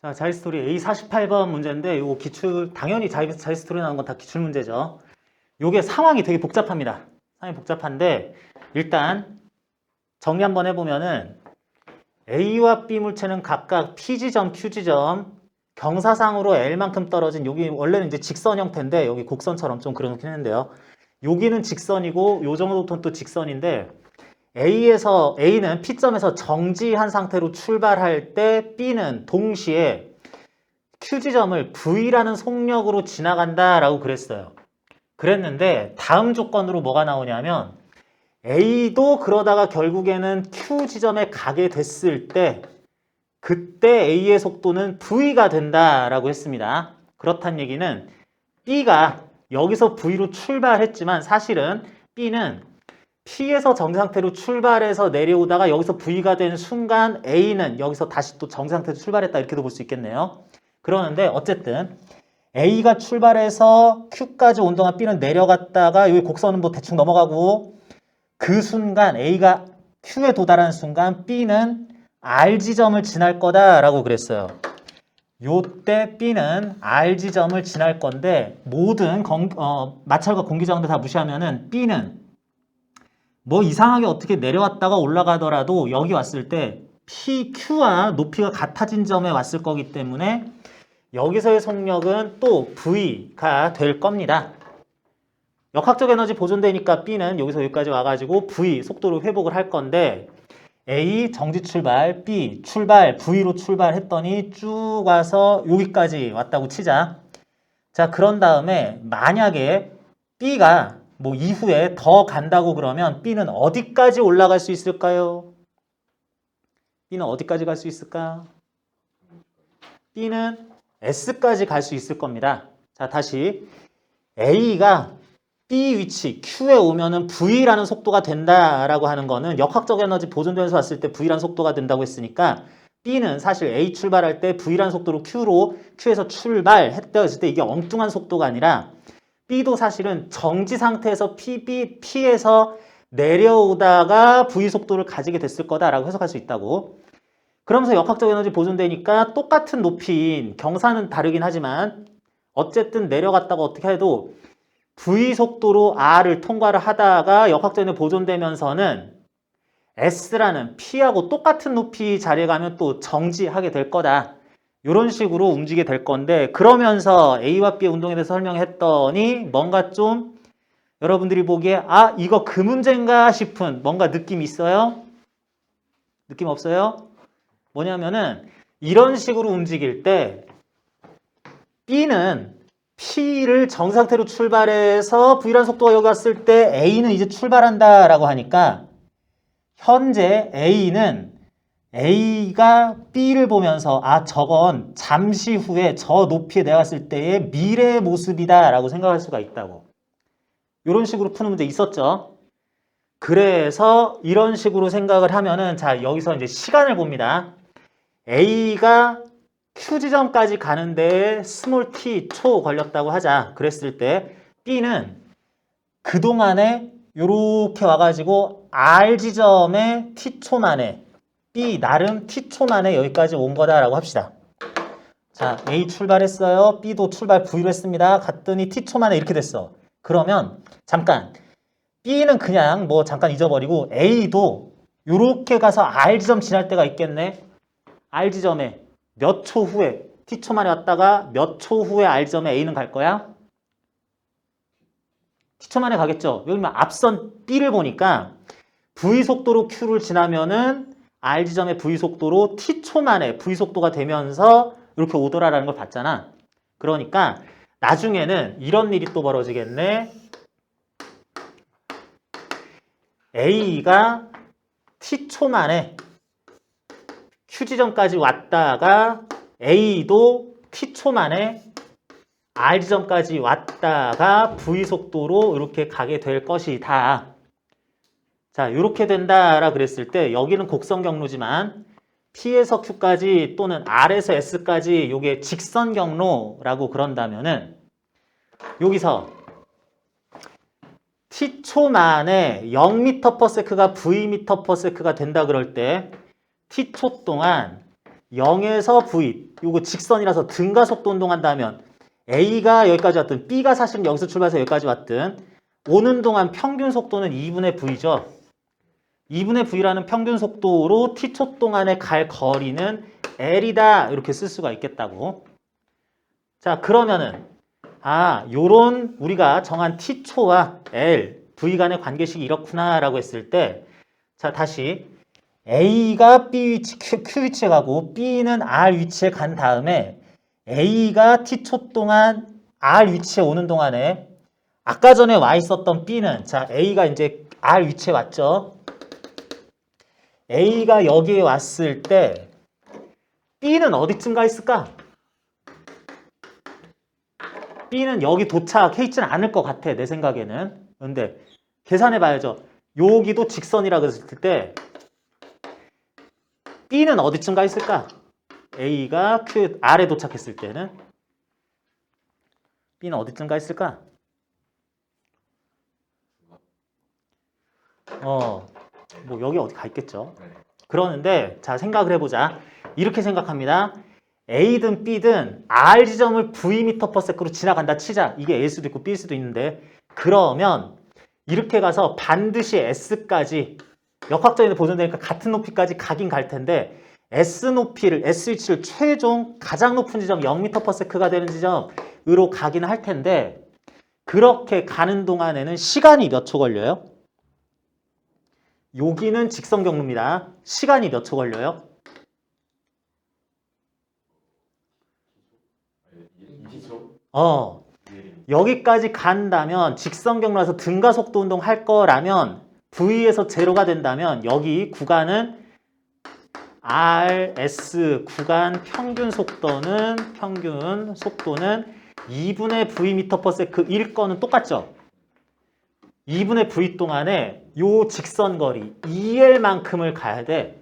자, 자이스토리 A48번 문제인데 요거 기출 당연히 자이스토리 나온 건 다 기출 문제죠. 요게 상황이 되게 복잡합니다. 상황이 복잡한데 일단 정리 한번 해보면은 A와 B 물체는 각각 P 지점, Q 지점 경사상으로 L만큼 떨어진 여기 원래는 이제 직선 형태인데 여기 곡선처럼 좀 그려놓긴 했는데요. 여기는 직선이고 요 정도부터는 또 직선인데 A는 P점에서 정지한 상태로 출발할 때 B는 동시에 Q지점을 V라는 속력으로 지나간다라고 그랬어요. 그랬는데 다음 조건으로 뭐가 나오냐면 A도 그러다가 결국에는 Q지점에 가게 됐을 때 그때 A의 속도는 V가 된다라고 했습니다. 그렇다는 얘기는 B가 여기서 V로 출발했지만 사실은 B는 P에서 정상태로 출발해서 내려오다가 여기서 V가 된 순간 A는 여기서 다시 또 정상태로 출발했다 이렇게도 볼 수 있겠네요. 그러는데 어쨌든 A가 출발해서 Q까지 온 동안 B는 내려갔다가 여기 곡선은 뭐 대충 넘어가고 그 순간 A가 Q에 도달하는 순간 B는 R 지점을 지날 거다라고 그랬어요. 요때 B는 R 지점을 지날 건데 모든 마찰과 공기저항도 다 무시하면은 B는 뭐 이상하게 어떻게 내려왔다가 올라가더라도 여기 왔을 때 PQ와 높이가 같아진 점에 왔을 거기 때문에 여기서의 속력은 또 V가 될 겁니다. 역학적 에너지 보존되니까 B는 여기서 여기까지 와가지고 V 속도로 회복을 할 건데 A 정지 출발, B 출발, V로 출발했더니 쭉 와서 여기까지 왔다고 치자. 자, 그런 다음에 만약에 B가 뭐 이후에 더 간다고 그러면 B는 어디까지 올라갈 수 있을까요? B는 어디까지 갈 수 있을까? B는 S까지 갈 수 있을 겁니다. 자, 다시 A가 B 위치 Q에 오면은 V라는 속도가 된다라고 하는 거는 역학적 에너지 보존되면서 왔을 때 V라는 속도가 된다고 했으니까 B는 사실 A 출발할 때 V라는 속도로 Q에서 출발했다 했을 때 이게 엉뚱한 속도가 아니라 B도 사실은 정지 상태에서 P에서 내려오다가 V 속도를 가지게 됐을 거다라고 해석할 수 있다고. 그러면서 역학적 에너지 보존되니까 똑같은 높이인 경사는 다르긴 하지만 어쨌든 내려갔다가 어떻게 해도 V 속도로 R을 통과를 하다가 역학적 에너지 보존되면서는 S라는 P하고 똑같은 높이 자리에 가면 또 정지하게 될 거다. 이런 식으로 움직이게 될 건데 그러면서 A와 B의 운동에 대해서 설명했더니 뭔가 좀 여러분들이 보기에 아 이거 그 문제인가 싶은 뭔가 느낌 있어요? 느낌 없어요? 뭐냐면은 이런 식으로 움직일 때 B는 P를 정상태로 출발해서 V라는 속도가 여기 왔을 때 A는 이제 출발한다라고 하니까 현재 A가 B를 보면서 아 저건 잠시 후에 저 높이에 내려갔을 때의 미래의 모습이다 라고 생각할 수가 있다고. 이런 식으로 푸는 문제 있었죠. 그래서 이런 식으로 생각을 하면은 자 여기서 이제 시간을 봅니다. A가 Q 지점까지 가는데 스몰 t 초 걸렸다고 하자. 그랬을 때 B는 그동안에 이렇게 와가지고 R 지점에 t초 만에 B 나름 t초 만에 여기까지 온 거다라고 합시다. 자, A 출발했어요. B도 출발 V로 했습니다. 갔더니 t초 만에 이렇게 됐어. 그러면 잠깐 B는 그냥 뭐 잠깐 잊어버리고 A도 이렇게 가서 R 지점 지날 때가 있겠네. R 지점에 몇 초 후에 t초 만에 왔다가 몇 초 후에 R 지점에 A는 갈 거야? t초 만에 가겠죠. 여기 앞선 B를 보니까 V 속도로 Q를 지나면은 R 지점의 V 속도로 t초 만에 V 속도가 되면서 이렇게 오더라라는 걸 봤잖아. 그러니까 나중에는 이런 일이 또 벌어지겠네. A가 t초 만에 Q 지점까지 왔다가 A도 t초 만에 R 지점까지 왔다가 V 속도로 이렇게 가게 될 것이다. 자, 이렇게 된다라 그랬을 때 여기는 곡선 경로지만 P에서 Q까지 또는 R에서 S까지 이게 직선 경로라고 그런다면은 여기서 T초 만에 0m/s가 Vm/s가 된다 그럴 때 T초 동안 0에서 V 요거 직선이라서 등가속도 운동한다면 A가 여기까지 왔든 B가 사실 여기서 출발해서 여기까지 왔든 오는 동안 평균 속도는 2분의 V죠. 2분의 V라는 평균 속도로 t초 동안에 갈 거리는 L이다. 이렇게 쓸 수가 있겠다고. 자, 그러면은 요런 우리가 정한 t초와 L, V 간의 관계식이 이렇구나 라고 했을 때 자, 다시 A가 B 위치, Q 위치에 가고 B는 R 위치에 간 다음에 A가 t초 동안 R 위치에 오는 동안에 아까 전에 와 있었던 B는 자, A가 이제 R 위치에 왔죠. A가 여기에 왔을 때 B는 어디쯤 가 있을까? B는 여기 도착해 있지는 않을 것 같아, 내 생각에는. 그런데 계산해 봐야죠. 여기도 직선이라고 했을 때 B는 어디쯤 가 있을까? A가 Q, R에 도착했을 때는 B는 어디쯤 가 있을까? 뭐 여기 어디 가 있겠죠. 그러는데 자, 생각을 해보자. 이렇게 생각합니다. A든 B든 R 지점을 Vm/s로 지나간다 치자. 이게 A일 수도 있고 B일 수도 있는데 그러면 이렇게 가서 반드시 S까지 역학적인 보존되니까 같은 높이까지 가긴 갈 텐데 S 높이를, S 위치를 최종 가장 높은 지점 0m/s가 되는 지점으로 가긴 할 텐데 그렇게 가는 동안에는 시간이 몇 초 걸려요? 여기는 직선 경로입니다. 시간이 몇 초 걸려요? 20초? 여기까지 간다면 직선 경로라서 등가속도 운동 할 거라면 V에서 제로가 된다면 여기 구간은 RS 구간 평균 속도는 2분의 V/ms일 거는 똑같죠? 2분의 V 동안에 요 직선 거리 2L만큼을 가야 돼.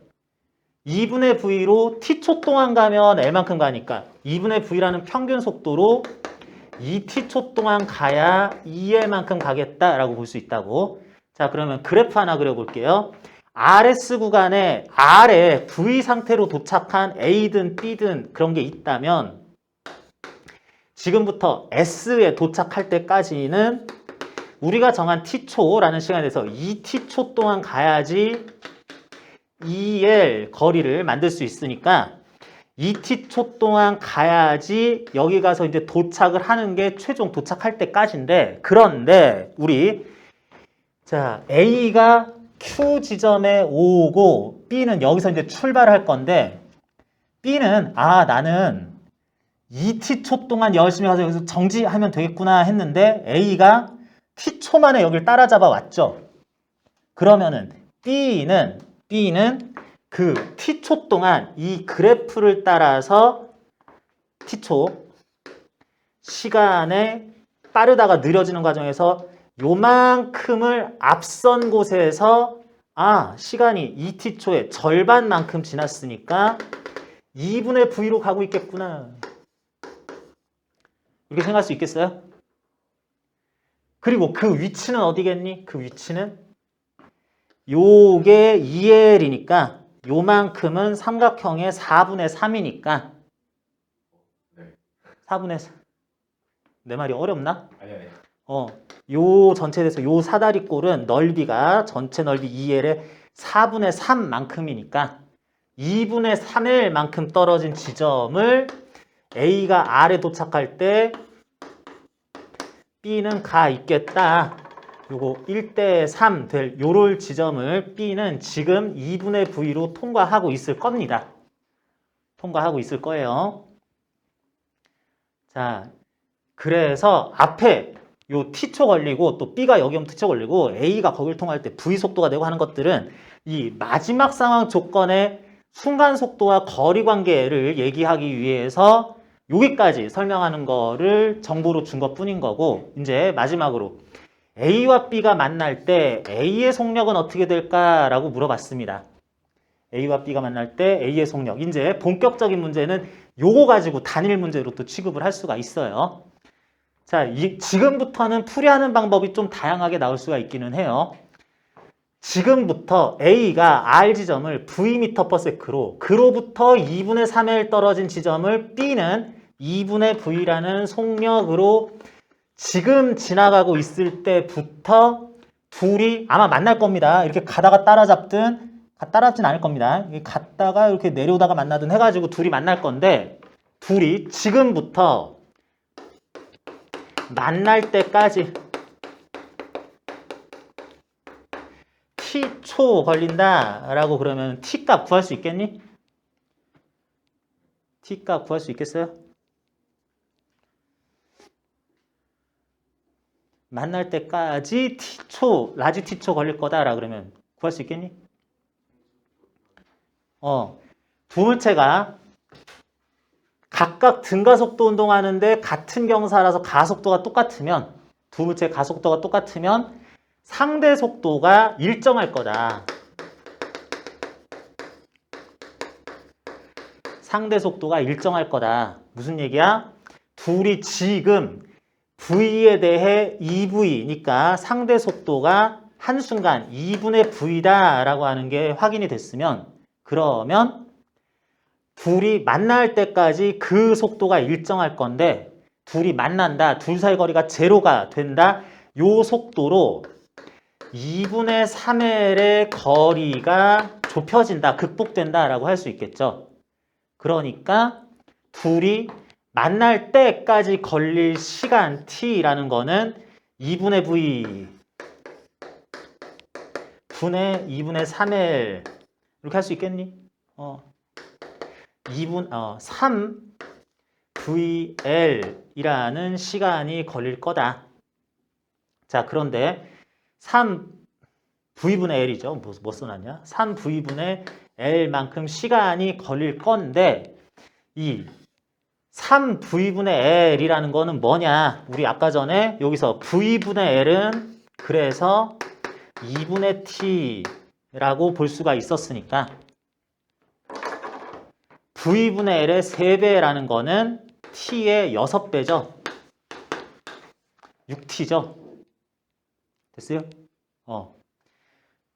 2분의 V로 t초 동안 가면 L만큼 가니까 2분의 V라는 평균 속도로 2t초 동안 가야 2L만큼 가겠다라고 볼 수 있다고. 자, 그러면 그래프 하나 그려볼게요. RS 구간에 R에 V 상태로 도착한 A든 B든 그런 게 있다면 지금부터 S에 도착할 때까지는 우리가 정한 t초라는 시간에서 2t초 동안 가야지 2L 거리를 만들 수 있으니까 2t초 동안 가야지 여기 가서 이제 도착을 하는 게 최종 도착할 때까지인데 그런데 우리 자 A가 Q 지점에 오고 B는 여기서 이제 출발할 건데 B는 나는 2t초 동안 열심히 가서 여기서 정지하면 되겠구나 했는데 A가 t초 만에 여기를 따라잡아 왔죠. 그러면은 B는 그 t초 동안 이 그래프를 따라서 t초 시간에 빠르다가 느려지는 과정에서 요만큼을 앞선 곳에서 시간이 2t초의 절반만큼 지났으니까 2분의 V로 가고 있겠구나. 이렇게 생각할 수 있겠어요? 그리고 그 위치는 어디겠니? 그 위치는 요게 2L이니까 요만큼은 삼각형의 4분의 3이니까 4분의 3. 내 말이 어렵나? 아니. 요 전체에 대해서 요 사다리꼴은 넓이가 전체 넓이 2L의 4분의 3만큼이니까 2분의 3L만큼 떨어진 지점을 A가 R에 도착할 때 B는 가 있겠다. 요거 1대 3 될 요럴 지점을 B는 지금 2분의 V로 통과하고 있을 겁니다. 통과하고 있을 거예요. 자, 그래서 앞에 요 t초 걸리고 또 B가 여기 오면 t초 걸리고 A가 거길 통할 때 V 속도가 되고 하는 것들은 이 마지막 상황 조건의 순간 속도와 거리 관계를 얘기하기 위해서 여기까지 설명하는 거를 정보로 준 것뿐인 거고 이제 마지막으로 A와 B가 만날 때 A의 속력은 어떻게 될까라고 물어봤습니다. A와 B가 만날 때 A의 속력. 이제 본격적인 문제는 요거 가지고 단일 문제로 또 취급을 할 수가 있어요. 자, 지금부터는 풀이하는 방법이 좀 다양하게 나올 수가 있기는 해요. 지금부터 A가 R 지점을 Vm/s로 그로부터 2분의 3L 떨어진 지점을 B는 2분의 V라는 속력으로 지금 지나가고 있을 때부터 둘이 아마 만날 겁니다. 이렇게 가다가 따라잡진 않을 겁니다. 갔다가 이렇게 내려오다가 만나든 해가지고 둘이 만날 건데, 둘이 지금부터 만날 때까지 t초 걸린다 라고 그러면 t값 구할 수 있겠니? t값 구할 수 있겠어요? 만날 때까지 t초, 라지 t초 걸릴 거다 라 그러면 구할 수 있겠니? 두 물체가 각각 등가속도 운동하는데 같은 경사라서 가속도가 똑같으면, 두 물체의 가속도가 똑같으면 상대 속도가 일정할 거다. 상대 속도가 일정할 거다. 무슨 얘기야? 둘이 지금 V에 대해 2V니까 상대 속도가 한순간 2분의 V다 라고 하는 게 확인이 됐으면, 그러면 둘이 만날 때까지 그 속도가 일정할 건데, 둘이 만난다, 둘 사이 거리가 제로가 된다, 요 속도로 2분의 3L의 거리가 좁혀진다, 극복된다 라고 할 수 있겠죠. 그러니까 둘이 만날 때까지 걸릴 시간 t라는 거는 2분의 V 분의 2분의 3L 이렇게 할 수 있겠니? 3VL이라는 시간이 걸릴 거다. 자, 그런데 3V분의 L이죠. 뭐 써놨냐? 3V분의 L만큼 시간이 걸릴 건데, 이 3V분의 L이라는 거는 뭐냐? 우리 아까 전에 여기서 V분의 L은 그래서 2분의 T라고 볼 수가 있었으니까, V분의 L의 3배라는 거는 T의 6배죠. 6T죠. 됐어요?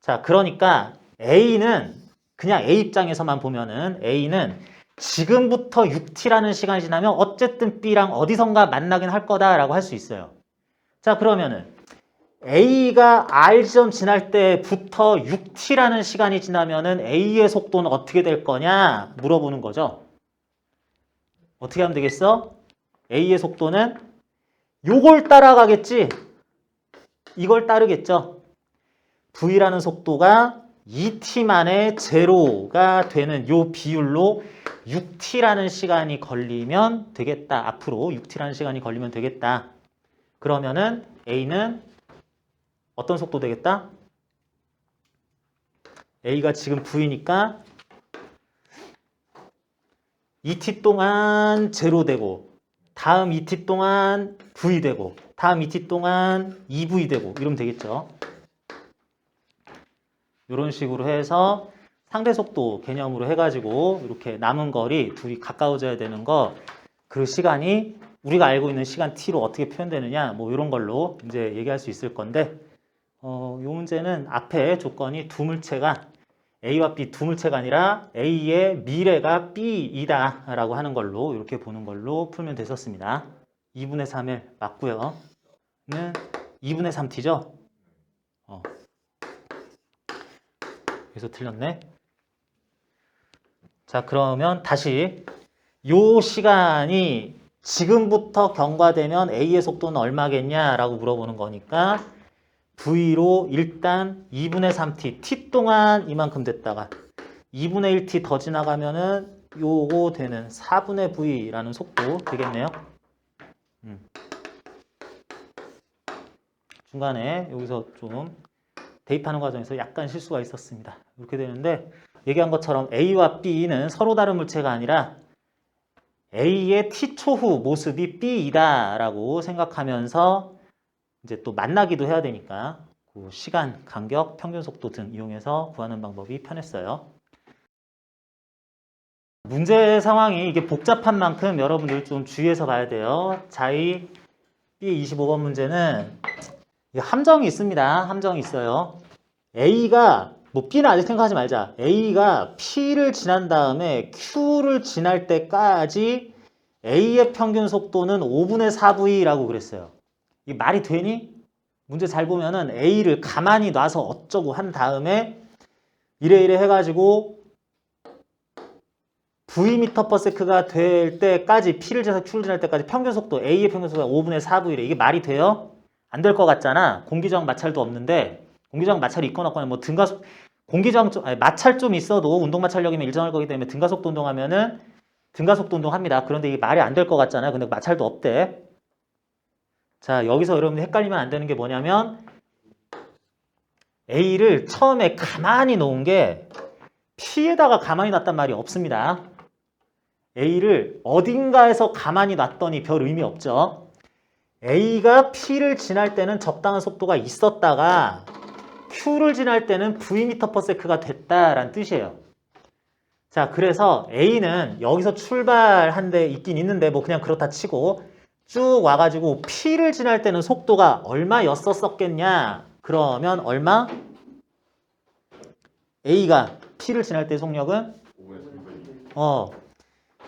자, 그러니까 A는 그냥 A 입장에서만 보면은 A는 지금부터 6T라는 시간이 지나면 어쨌든 B랑 어디선가 만나긴 할 거다라고 할 수 있어요. 자, 그러면은 A가 R 지점 지날 때부터 6T라는 시간이 지나면은 A의 속도는 어떻게 될 거냐 물어보는 거죠. 어떻게 하면 되겠어? A의 속도는 요걸 따라가겠지. 이걸 따르겠죠. V라는 속도가 2T만에 제로가 되는 요 비율로 6T라는 시간이 걸리면 되겠다. 앞으로 6T라는 시간이 걸리면 되겠다. 그러면은 A는 어떤 속도 되겠다? A가 지금 V니까 2T 동안 제로 되고, 다음 2T 동안 V 되고, 다음 2T 동안 2V 되고 이러면 되겠죠. 이런 식으로 해서 상대 속도 개념으로 해가지고 이렇게 남은 거리 둘이 가까워져야 되는 거, 그 시간이 우리가 알고 있는 시간 t로 어떻게 표현되느냐, 뭐 이런 걸로 이제 얘기할 수 있을 건데, 이 문제는 앞에 조건이 두 물체가 A와 B 두 물체가 아니라 A의 미래가 B이다 라고 하는 걸로 이렇게 보는 걸로 풀면 됐었습니다. 2분의 3을 맞고요. 는 2분의 3t죠. 그래서 틀렸네. 자, 그러면 다시 요 시간이 지금부터 경과되면 A의 속도는 얼마겠냐라고 물어보는 거니까 V로 일단 2분의 3t, t 동안 이만큼 됐다가 2분의 1t 더 지나가면은 요거 되는 4분의 V라는 속도 되겠네요. 중간에 여기서 좀 대입하는 과정에서 약간 실수가 있었습니다. 이렇게 되는데, 얘기한 것처럼 A와 B는 서로 다른 물체가 아니라 A의 t초 후 모습이 B이다 라고 생각하면서 이제 또 만나기도 해야 되니까 그 시간, 간격, 평균 속도 등 이용해서 구하는 방법이 편했어요. 문제 상황이 이게 복잡한 만큼 여러분들 좀 주의해서 봐야 돼요. 자이 B 25번 문제는 함정이 있습니다. 함정이 있어요. A가 뭐 B는 아직 생각하지 말자. A가 P를 지난 다음에 Q를 지날 때까지 A의 평균 속도는 5분의 4V라고 그랬어요. 이게 말이 되니? 문제 잘 보면은 A를 가만히 놔서 어쩌고 한 다음에 이래 해가지고 Vm/s가 될 때까지 P를 지나서 Q를 지날 때까지 평균 속도 A의 평균 속도가 5분의 4V래. 이게 말이 돼요? 안 될 것 같잖아. 공기저항 마찰도 없는데 공기저항 마찰이 있거나 없거나 뭐 등가속 공기저항 좀 아니, 마찰 좀 있어도 운동 마찰력이면 일정할 거기 때문에 등가속도 운동하면은 등가속도 운동합니다. 그런데 이게 말이 안 될 것 같잖아요. 근데 마찰도 없대. 자, 여기서 여러분들 헷갈리면 안 되는 게 뭐냐면 A를 처음에 가만히 놓은 게 P에다가 가만히 놨단 말이 없습니다. A를 어딘가에서 가만히 놨더니 별 의미 없죠. A가 P를 지날 때는 적당한 속도가 있었다가 Q를 지날 때는 Vm/s가 됐다라는 뜻이에요. 자, 그래서 A는 여기서 출발한 데 있긴 있는데 뭐 그냥 그렇다 치고 쭉 와가지고 P를 지날 때는 속도가 얼마였었겠냐? 그러면 얼마? A가 P를 지날 때 속력은?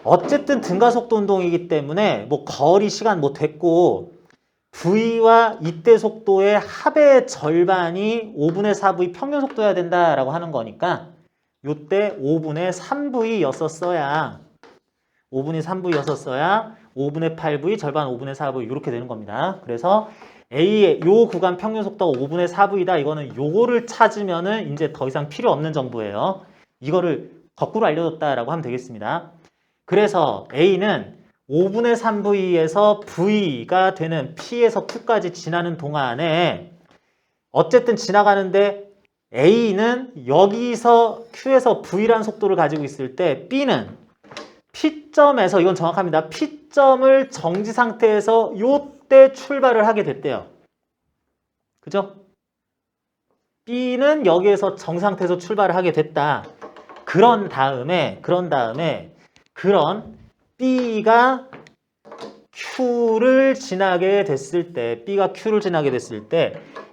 어쨌든 등가속도 운동이기 때문에 뭐 거리 시간 뭐 됐고 V와 이때 속도의 합의 절반이 5분의 4V 평균 속도여야 된다라고 하는 거니까 요때 5분의 3V였었어야 5분의 3V였었어야 5분의 8V 절반 5분의 4V 이렇게 되는 겁니다. 그래서 A의 요 구간 평균 속도가 5분의 4V다. 이거는 요거를 찾으면은 이제 더 이상 필요 없는 정보예요. 이거를 거꾸로 알려줬다라고 하면 되겠습니다. 그래서 A는 5분의 3V에서 V가 되는 P에서 Q까지 지나는 동안에 어쨌든 지나가는데 A는 여기서 Q에서 V라는 속도를 가지고 있을 때 B는 P점에서 이건 정확합니다. P점을 정지 상태에서 요때 출발을 하게 됐대요. 그죠? B는 여기에서 정상태에서 출발을 하게 됐다. 그런 다음에 B가 Q를 지나게 됐을 때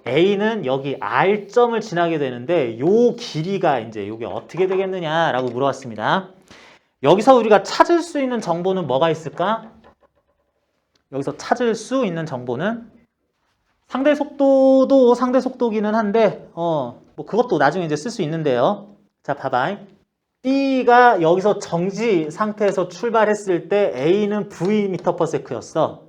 A는 여기 R점을 지나게 되는데 요 길이가 이제 요게 어떻게 되겠느냐라고 물어봤습니다. 여기서 우리가 찾을 수 있는 정보는 뭐가 있을까? 여기서 찾을 수 있는 정보는 상대 속도도 상대 속도기는 한데 뭐 그것도 나중에 이제 쓸 수 있는데요. 자, 봐봐. B가 여기서 정지 상태에서 출발했을 때 A는 Vm/s였어.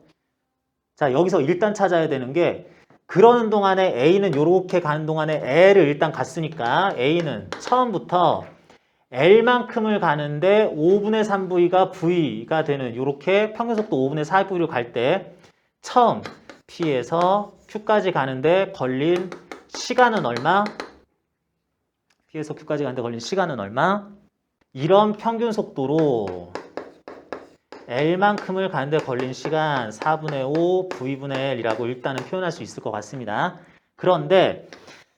자, 여기서 일단 찾아야 되는 게 그러는 동안에 A는 요렇게 가는 동안에 L을 일단 갔으니까 A는 처음부터 L만큼을 가는데 5분의 3V가 V가 되는 요렇게 평균속도 5분의 4V로 갈 때 처음 P에서 Q까지 가는데 걸린 시간은 얼마? P에서 Q까지 가는데 걸린 시간은 얼마? 이런 평균 속도로 L만큼을 가는데 걸린 시간 4분의 5 V분의 L이라고 일단은 표현할 수 있을 것 같습니다. 그런데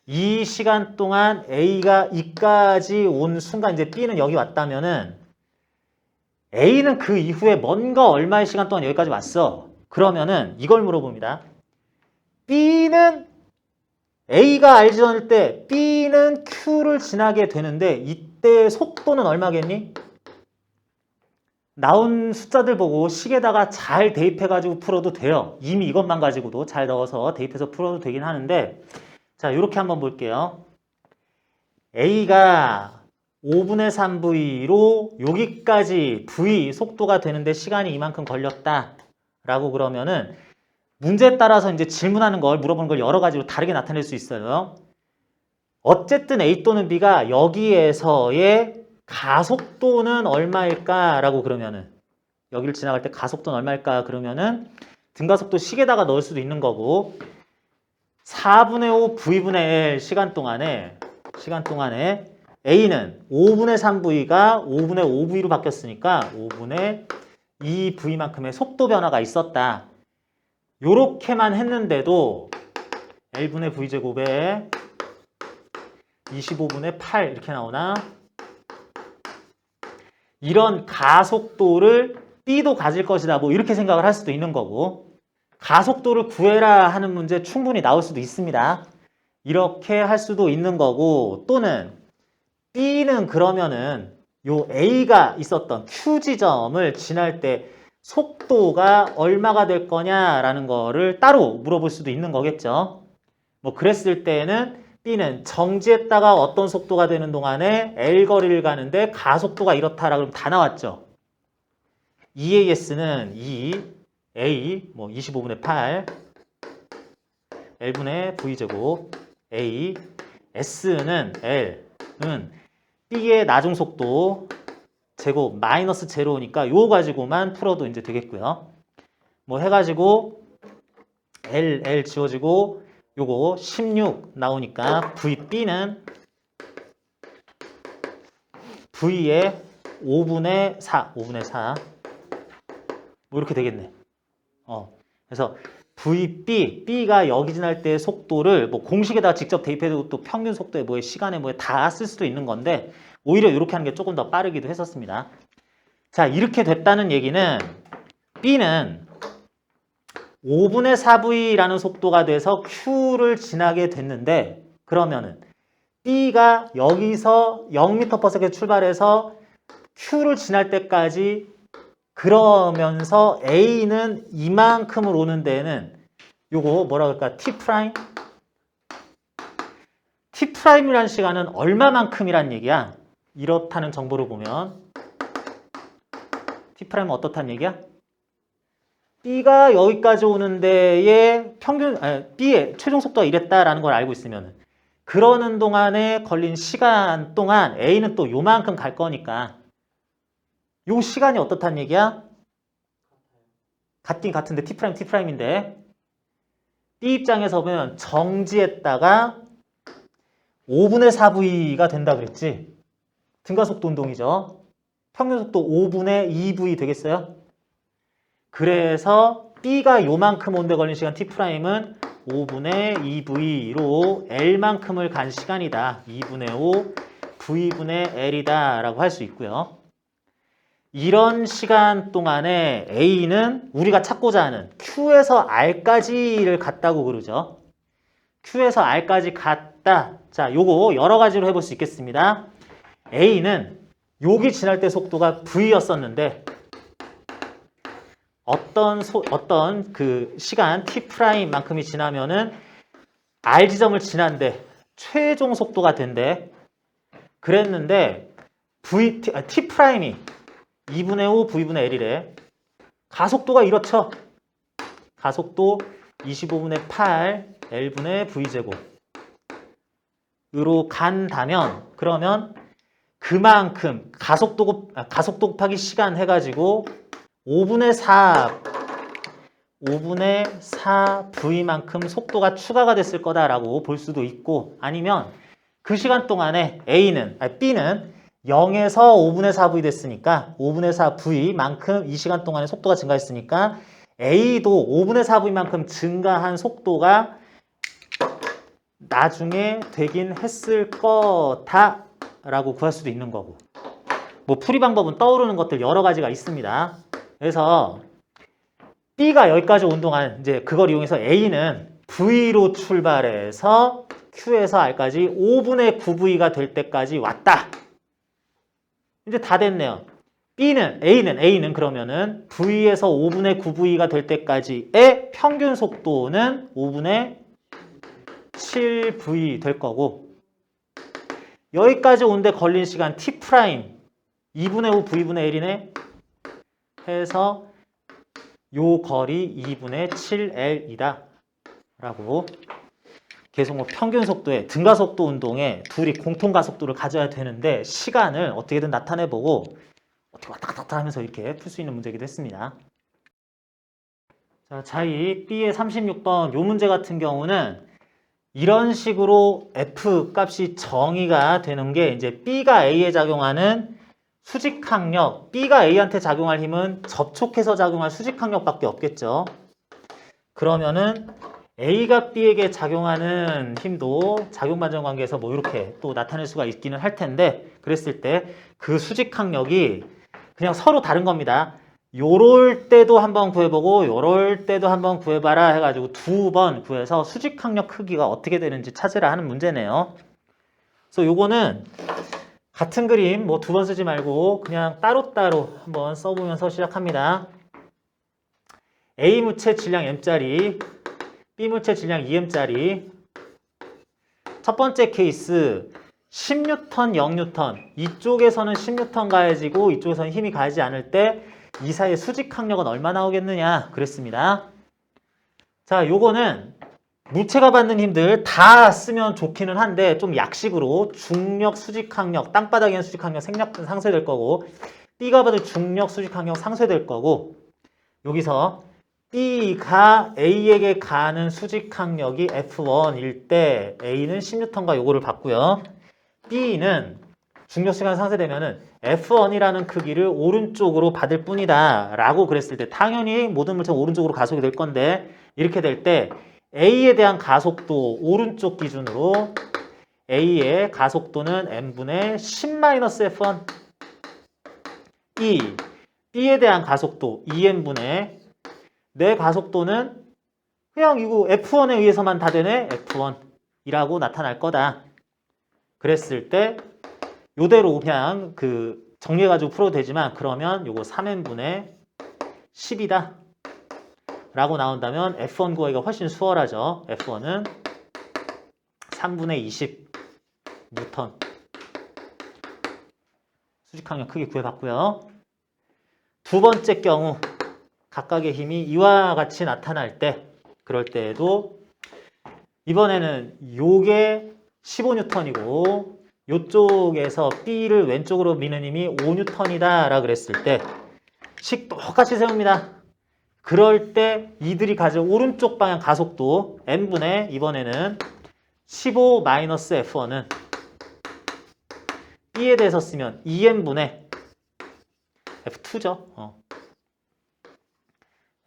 이 시간 동안 A가 이까지 온 순간 이제 B는 여기 왔다면은 A는 그 이후에 뭔가 얼마의 시간 동안 여기까지 왔어. 그러면은 이걸 물어봅니다. B는 A가 R 지점일 때 B는 Q를 지나게 되는데 이때 속도는 얼마겠니? 나온 숫자들 보고 식에다가 잘 대입해가지고 풀어도 돼요. 이미 이것만 가지고도 잘 넣어서 대입해서 풀어도 되긴 하는데 자, 이렇게 한번 볼게요. A가 5분의 3V로 여기까지 V 속도가 되는데 시간이 이만큼 걸렸다 라고 그러면은 문제에 따라서 이제 질문하는 걸 물어보는 걸 여러 가지로 다르게 나타낼 수 있어요. 어쨌든 A 또는 B가 여기에서의 가속도는 얼마일까? 라고 그러면은 여기를 지나갈 때 가속도는 얼마일까? 그러면은 등가속도 식에다가 넣을 수도 있는 거고 4분의 5 V분의 L 시간 동안에 A는 5분의 3V가 5분의 5V로 바뀌었으니까 5분의 2V만큼의 속도 변화가 있었다. 요렇게만 했는데도 L분의 V제곱에 25분의 8 이렇게 나오나? 이런 가속도를 B도 가질 것이다. 뭐 이렇게 생각을 할 수도 있는 거고 가속도를 구해라 하는 문제 충분히 나올 수도 있습니다. 이렇게 할 수도 있는 거고, 또는 B는 그러면은 요 A가 있었던 Q 지점을 지날 때 속도가 얼마가 될 거냐라는 거를 따로 물어볼 수도 있는 거겠죠. 뭐 그랬을 때는 B는 정지했다가 어떤 속도가 되는 동안에 L 거리를 가는데 가속도가 이렇다라 그러면 다 나왔죠. EAS는 2, A 뭐 25분의 8, L분의 V제곱, A, S는 L은 B의 나중속도 제곱 마이너스 제로니까 요거 가지고만 풀어도 이제 되겠고요. 뭐 해가지고 L 지워지고 요거 16 나오니까 VB는 V의 5분의 4 뭐 이렇게 되겠네. 그래서 VB, B가 여기 지날 때의 속도를 뭐 공식에다가 직접 대입해도 또 평균 속도에 뭐에 시간에 뭐에 다 쓸 수도 있는 건데 오히려 이렇게 하는 게 조금 더 빠르기도 했었습니다. 자, 이렇게 됐다는 얘기는 B는 5분의 4V라는 속도가 돼서 Q를 지나게 됐는데 그러면은 B가 여기서 0m/s 출발해서 Q를 지날 때까지 그러면서 A는 이만큼을 오는 데는 요거 뭐라 그럴까? T'I라는 시간은 얼마만큼이란 얘기야? 이렇다는 정보를 보면 T'은 어떻다는 얘기야? B가 여기까지 오는 데에 B의 최종 속도가 이랬다라는 걸 알고 있으면 그러는 동안에 걸린 시간 동안 A는 또 요만큼 갈 거니까 요 시간이 어떻다는 얘기야? 같긴 같은데 T'인데 B 입장에서 보면 정지했다가 5분의 4V가 된다 그랬지? 등가속도 운동이죠. 평균속도 5분의 2V 되겠어요? 그래서 B가 요만큼 온데 걸린 시간 T'은 5분의 2V로 L만큼을 간 시간이다. 2분의 5 V분의 L이다 라고 할 수 있고요. 이런 시간 동안에 A는 우리가 찾고자 하는 Q에서 R까지를 갔다고 그러죠. Q에서 R까지 갔다. 자, 요거 여러 가지로 해볼 수 있겠습니다. A는 여기 지날 때 속도가 V였었는데 어떤 그 시간 T'만큼이 지나면은 R 지점을 지난데 최종 속도가 된대. 그랬는데 T'이 2분의 5 V분의 L이래. 가속도가 이렇죠. 가속도 25분의 8 L분의 V제곱으로 간다면 그러면 그만큼 가속도 곱하기 시간 해가지고 5분의 4 V만큼 속도가 추가가 됐을 거다라고 볼 수도 있고 아니면 그 시간 동안에 B는 0에서 5분의 4V 됐으니까 5분의 4V만큼 이 시간 동안에 속도가 증가했으니까 A도 5분의 4V만큼 증가한 속도가 나중에 되긴 했을 거다라고 구할 수도 있는 거고 뭐 풀이 방법은 떠오르는 것들 여러 가지가 있습니다. 그래서 B가 여기까지 온 동안 이제 그걸 이용해서 A는 V로 출발해서 Q에서 R까지 5분의 9V가 될 때까지 왔다. 이제 다 됐네요. A는 그러면은 V에서 5분의 9V가 될 때까지의 평균 속도는 5분의 7V 될 거고 여기까지 오는데 걸린 시간 T' 2분의 5 V분의 L이네 해서 요 거리 2분의 7L이다 라고 계속 뭐 평균 속도에 등가속도 운동에 둘이 공통 가속도를 가져야 되는데 시간을 어떻게든 나타내보고 어떻게 왔다 갔다 하면서 이렇게 풀 수 있는 문제이기도 했습니다. 자, 자이 B의 36번 요 문제 같은 경우는 이런 식으로 F 값이 정의가 되는 게 이제 B가 A에 작용하는 수직항력, B가 A한테 작용할 힘은 접촉해서 작용할 수직항력밖에 없겠죠. 그러면은 A가 B에게 작용하는 힘도 작용반전 관계에서 뭐 이렇게 또 나타낼 수가 있기는 할 텐데 그랬을 때 그 수직항력이 그냥 서로 다른 겁니다. 요럴 때도 한번 구해보고 요럴 때도 한번 구해봐라 해가지고 2번 구해서 수직항력 크기가 어떻게 되는지 찾으라 하는 문제네요. 그래서 요거는 같은 그림 뭐 2번 쓰지 말고 그냥 따로따로 한번 써보면서 시작합니다. A 무체 질량 M짜리, B 무체 질량 2M짜리. 첫 번째 케이스 10N, 0N. 이쪽에서는 10N 가해지고 이쪽에서는 힘이 가해지지 않을 때 이 사이의 수직항력은 얼마 나오겠느냐 그랬습니다. 자, 요거는 물체가 받는 힘들 다 쓰면 좋기는 한데 좀 약식으로 중력, 수직항력, 땅바닥에 있는 수직항력 상쇄될 거고 B가 받을 중력, 수직항력 상쇄될 거고 여기서 B가 A에게 가는 수직항력이 F1일 때 A는 10N과 요거를 받고요. B는 중력 시간 상쇄되면은 F1이라는 크기를 오른쪽으로 받을 뿐이다 라고 그랬을 때 당연히 모든 물체는 오른쪽으로 가속이 될 건데 이렇게 될 때 A에 대한 가속도 오른쪽 기준으로 A의 가속도는 M분의 10-F1 B에 대한 가속도 2M분의 내 가속도는 그냥 이거 F1에 의해서만 다 되네 F1이라고 나타날 거다. 그랬을 때 요대로 그냥 정리해가지고 풀어도 되지만 그러면 요거 3n분의 10이다 라고 나온다면 F1 구하기가 훨씬 수월하죠. F1은 3분의 20 뉴턴. 수직항력 크기 구해봤고요. 두 번째 경우 각각의 힘이 이와 같이 나타날 때 그럴 때에도 이번에는 요게 15N이고 요쪽에서 B를 왼쪽으로 미는 힘이 5N이다 라 그랬을 때 식 똑같이 세웁니다. 그럴 때 이들이 가진 오른쪽 방향 가속도 M분의 이번에는 15-F1은 B에 대해서 쓰면 2M분의 F2죠.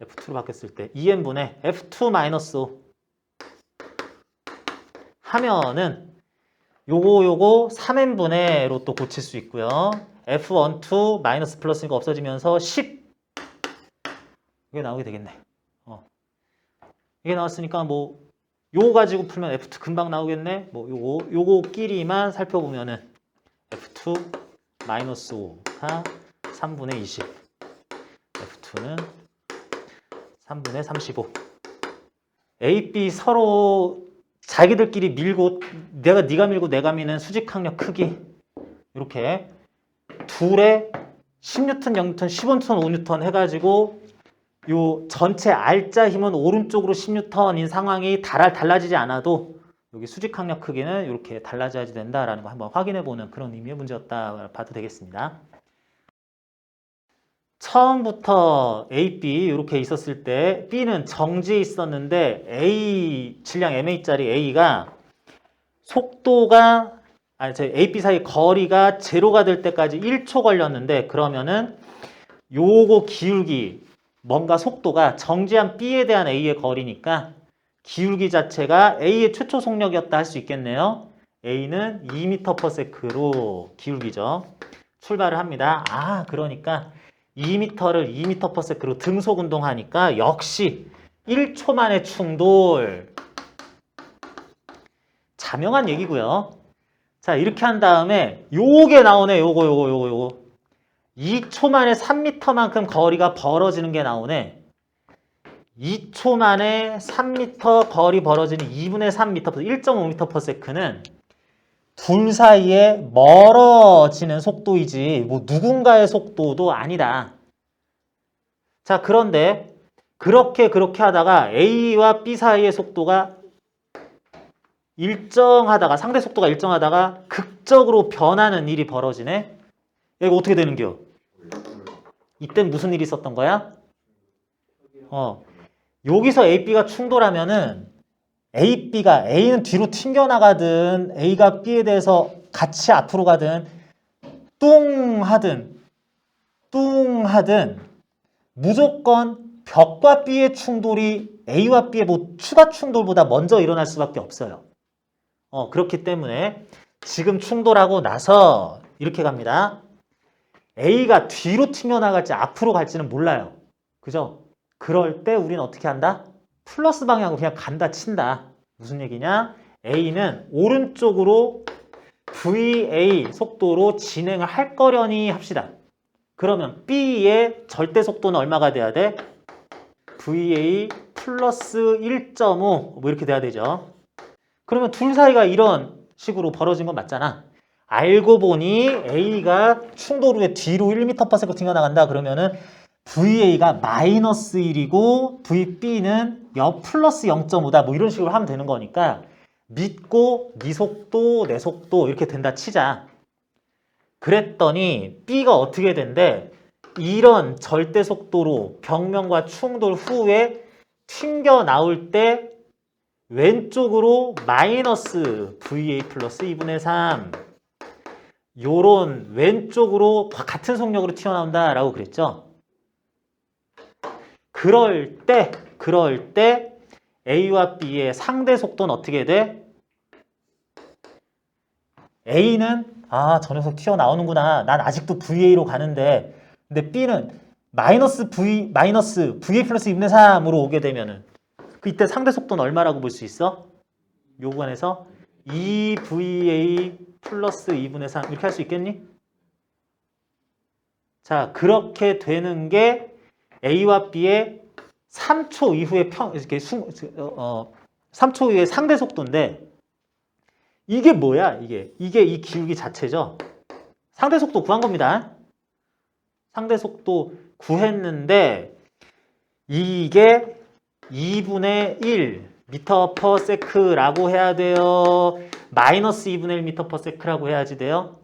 F2로 바뀌었을 때 2M분의 F2-5 하면은 요거 3n분의로 또 고칠 수 있고요. F1, 2, 마이너스 플러스니까 없어지면서 10 이게 나오게 되겠네. 이게 나왔으니까 뭐 요거 가지고 풀면 F2 금방 나오겠네. 뭐 요거끼리만 살펴보면은 F2 마이너스 5가 3분의 20 F2는 3분의 35 A, B 서로 자기들끼리 밀고 네가 밀고 내가 미는 수직항력 크기 이렇게 둘에 10N, 0N, 15N, 5N 해가지고 요 전체 R자 힘은 오른쪽으로 10N인 상황이 달라지지 않아도 여기 수직항력 크기는 이렇게 달라져야지 된다라는 거 한번 확인해보는 그런 의미의 문제였다 봐도 되겠습니다. 처음부터 A, B 이렇게 있었을 때 B는 정지에 있었는데 A 질량 MA짜리 A가 속도가 A, B 사이 거리가 제로가 될 때까지 1초 걸렸는데 그러면은 요거 기울기 뭔가 속도가 정지한 B에 대한 A의 거리니까 기울기 자체가 A의 최초 속력이었다 할 수 있겠네요. A는 2m/s로 기울기죠. 출발을 합니다. 그러니까 2m를 2m/s로 등속 운동하니까 역시 1초 만에 충돌. 자명한 얘기고요. 자, 이렇게 한 다음에 요게 나오네. 요거. 2초 만에 3m만큼 거리가 벌어지는 게 나오네. 2초 만에 3m 거리 벌어지는 2분의 3m, 1.5m/s는 둘 사이에 멀어지는 속도이지 뭐 누군가의 속도도 아니다. 자, 그런데 그렇게 하다가 A와 B 사이의 속도가 상대 속도가 일정하다가 극적으로 변하는 일이 벌어지네. 이거 어떻게 되는겨? 이땐 무슨 일이 있었던 거야? 여기서 A, B가 충돌하면은 A는 뒤로 튕겨나가든 A가 B에 대해서 같이 앞으로 가든 뚱 하든 무조건 벽과 B의 충돌이 A와 B의 뭐 추가 충돌보다 먼저 일어날 수밖에 없어요. 그렇기 때문에 지금 충돌하고 나서 이렇게 갑니다. A가 뒤로 튕겨나갈지 앞으로 갈지는 몰라요. 그죠? 그럴 때 우리는 어떻게 한다? 플러스 방향으로 그냥 간다 친다. 무슨 얘기냐? A는 오른쪽으로 VA 속도로 진행을 할 거려니 합시다. 그러면 B의 절대 속도는 얼마가 돼야 돼? VA 플러스 1.5 뭐 이렇게 돼야 되죠. 그러면 둘 사이가 이런 식으로 벌어진 건 맞잖아. 알고 보니 A가 충돌 후에 뒤로 1m/s 튕겨나간다. 그러면은 VA가 마이너스 1이고 VB는 플러스 0.5다. 뭐 이런 식으로 하면 되는 거니까 믿고 네 속도 내 속도 이렇게 된다 치자. 그랬더니 B가 어떻게 된대? 이런 절대 속도로 벽면과 충돌 후에 튕겨 나올 때 왼쪽으로 마이너스 VA 플러스 2분의 3 요런 왼쪽으로 같은 속력으로 튀어나온다 라고 그랬죠. 그럴 때 A와 B의 상대 속도는 어떻게 돼? A는 저 녀석 튀어나오는구나. 난 아직도 VA로 가는데 근데 B는 마이너스 VA 플러스 2분의 3으로 오게 되면은 이때 상대 속도는 얼마라고 볼 수 있어? 요 구간에서 2VA 플러스 2분의 3 이렇게 할 수 있겠니? 자, 그렇게 되는 게 A와 B의 3초 이후의 3초 이후의 상대 속도인데 이게 뭐야? 이게 이 기울기 자체죠. 상대 속도 구한 겁니다. 상대 속도 구했는데 이게 2분의 1 m/s라고 해야 돼요. 마이너스 2분의 1 m/s라고 해야지 돼요.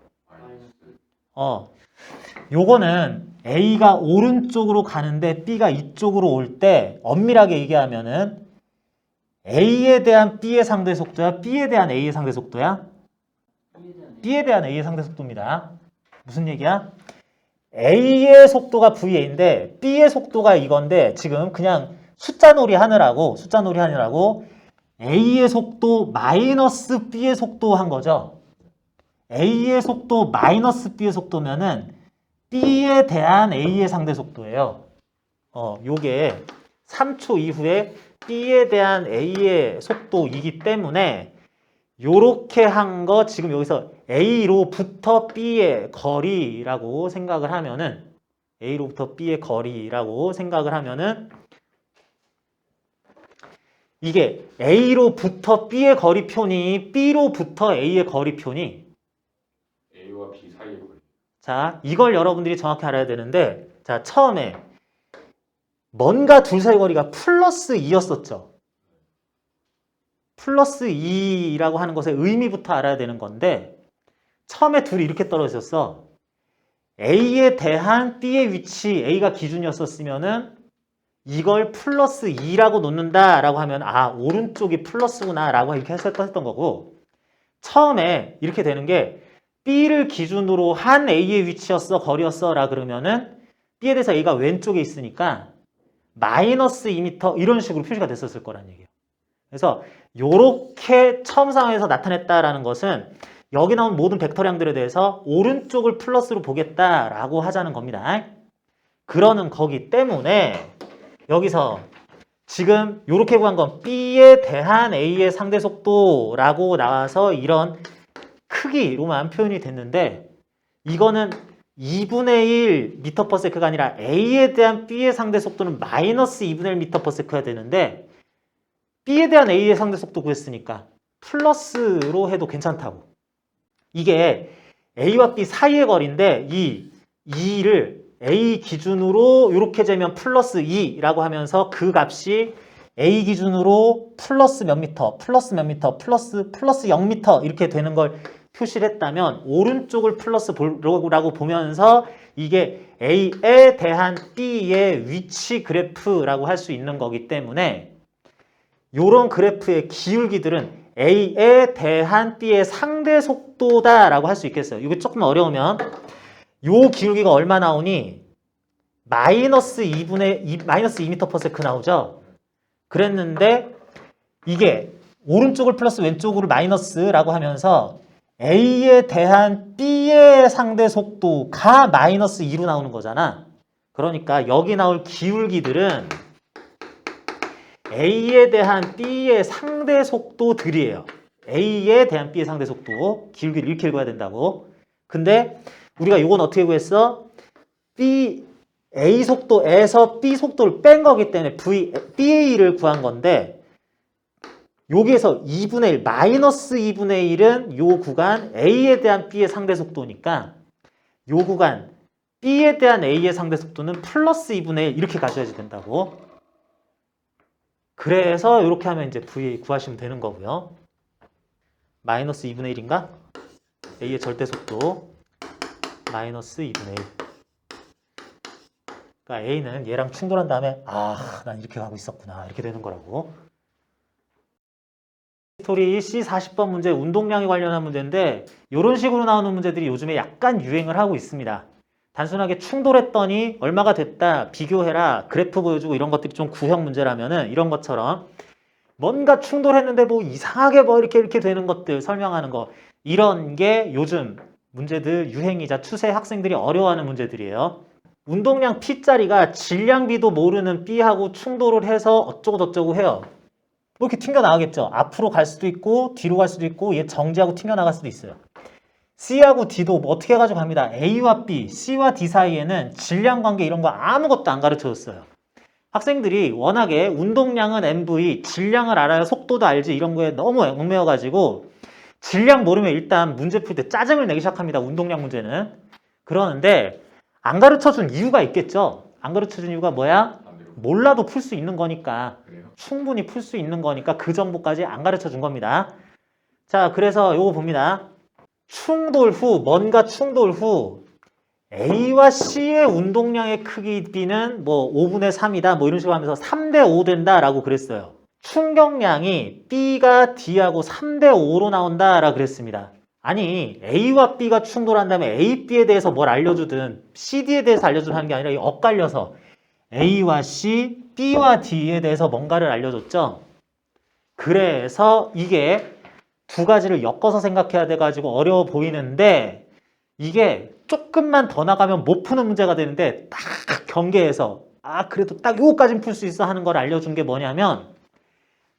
요거는 A가 오른쪽으로 가는데 B가 이쪽으로 올 때 엄밀하게 얘기하면은 A에 대한 B의 상대 속도야? B에 대한 A의 상대 속도야? B에 대한 A의 상대 속도입니다. 무슨 얘기야? A의 속도가 VA인데 B의 속도가 이건데 지금 그냥 숫자 놀이 하느라고 A의 속도 마이너스 B의 속도 한 거죠. A의 속도 마이너스 B의 속도면은 B에 대한 A의 상대 속도예요. 요게 3초 이후에 B에 대한 A의 속도이기 때문에 요렇게 한 거 지금 여기서 A로부터 B의 거리라고 생각을 하면은 A로부터 B의 거리라고 생각을 하면은 이게 A로부터 B의 거리표니 B로부터 A의 거리표니 A와 B 사이의 거리. 자, 이걸 여러분들이 정확히 알아야 되는데 자, 처음에 뭔가 둘 사이 거리가 플러스 2였었죠. 플러스 2라고 하는 것의 의미부터 알아야 되는 건데 처음에 둘이 이렇게 떨어졌어. A에 대한 B의 위치, A가 기준이었었으면은 이걸 플러스 2라고 놓는다라고 하면 오른쪽이 플러스구나 라고 이렇게 했었던 거고 처음에 이렇게 되는 게 B를 기준으로 한 A의 위치였어, 거리였어 라 그러면은 B에 대해서 A가 왼쪽에 있으니까 마이너스 2m 이런 식으로 표시가 됐었을 거란 얘기예요. 그래서 요렇게 처음 상황에서 나타냈다라는 것은 여기 나온 모든 벡터량들에 대해서 오른쪽을 플러스로 보겠다라고 하자는 겁니다. 그러는 거기 때문에 여기서 지금 요렇게 구한 건 B에 대한 A의 상대 속도라고 나와서 이런 크기로만 표현이 됐는데 이거는 2분의 1 m/s가 아니라 A에 대한 B의 상대 속도는 마이너스 2분의 1 m/s야 되는데 B에 대한 A의 상대 속도 구했으니까 플러스로 해도 괜찮다고. 이게 A와 B 사이의 거리인데 이 2를 A 기준으로 이렇게 재면 플러스 2라고 하면서 그 값이 A 기준으로 플러스 몇 미터, 플러스 몇 미터, 플러스 0미터 이렇게 되는 걸 표시를 했다면 오른쪽을 플러스 라고 보면서 이게 A에 대한 B의 위치 그래프라고 할 수 있는 거기 때문에 이런 그래프의 기울기들은 A에 대한 B의 상대 속도다라고 할 수 있겠어요. 이게 조금 어려우면 요 기울기가 얼마 나오니? 마이너스 2m/s 나오죠? 그랬는데 이게 오른쪽을 플러스 왼쪽으로 마이너스라고 하면서 A에 대한 B의 상대 속도가 마이너스 2로 나오는 거잖아. 그러니까 여기 나올 기울기들은 A에 대한 B의 상대 속도들이에요. A에 대한 B의 상대 속도. 기울기를 이렇게 읽어야 된다고. 근데 우리가 이건 어떻게 구했어? A 속도에서 B 속도를 뺀 거기 때문에 BA를 구한 건데 여기에서 2분의 1, 마이너스 2분의 1은 요 구간 A에 대한 B의 상대 속도니까 요 구간 B에 대한 A의 상대 속도는 플러스 2분의 1 이렇게 가져야지 된다고. 그래서 이렇게 하면 이제 VA 구하시면 되는 거고요. 마이너스 2분의 1인가? A의 절대 속도 마이너스 2분의 1. 그러니까 A는 얘랑 충돌한 다음에 난 이렇게 가고 있었구나 이렇게 되는 거라고. 스토리 C40번 문제 운동량에 관련한 문제인데 이런 식으로 나오는 문제들이 요즘에 약간 유행을 하고 있습니다. 단순하게 충돌했더니 얼마가 됐다 비교해라 그래프 보여주고 이런 것들이 좀 구형 문제라면은 이런 것처럼 뭔가 충돌했는데 뭐 이상하게 뭐 이렇게 되는 것들 설명하는 거 이런 게 요즘 문제들 유행이자 추세 학생들이 어려워하는 문제들이에요. 운동량 P짜리가 질량 B도 모르는 B하고 충돌을 해서 어쩌고 저쩌고 해요. 뭐 이렇게 튕겨나가겠죠. 앞으로 갈 수도 있고 뒤로 갈 수도 있고 얘 정지하고 튕겨나갈 수도 있어요. C하고 D도 뭐 어떻게 해가지고 갑니다. A와 B, C와 D 사이에는 질량 관계 이런 거 아무것도 안 가르쳐줬어요. 학생들이 워낙에 운동량은 MV, 질량을 알아야 속도도 알지 이런 거에 너무 얽매여가지고 질량 모르면 일단 문제 풀 때 짜증을 내기 시작합니다. 운동량 문제는. 그러는데 안 가르쳐준 이유가 있겠죠. 안 가르쳐준 이유가 뭐야? 몰라도 풀 수 있는 거니까. 그래요? 충분히 풀 수 있는 거니까 그 정보까지 안 가르쳐준 겁니다. 자, 그래서 요거 봅니다. 뭔가 충돌 후 A와 C의 운동량의 크기 B는 뭐 5분의 3이다 뭐 이런 식으로 하면서 3대 5 된다라고 그랬어요. 충격량이 B가 D하고 3대 5로 나온다라고 그랬습니다. 아니 A와 B가 충돌한 다음에 A, B에 대해서 뭘 알려주든 C, D에 대해서 알려주든 하는 게 아니라 엇갈려서 A와 C, B와 D에 대해서 뭔가를 알려줬죠. 그래서 이게 두 가지를 엮어서 생각해야 돼가지고 어려워 보이는데 이게 조금만 더 나가면 못 푸는 문제가 되는데 딱 경계에서 그래도 딱 요거까지는 풀 수 있어 하는 걸 알려준 게 뭐냐면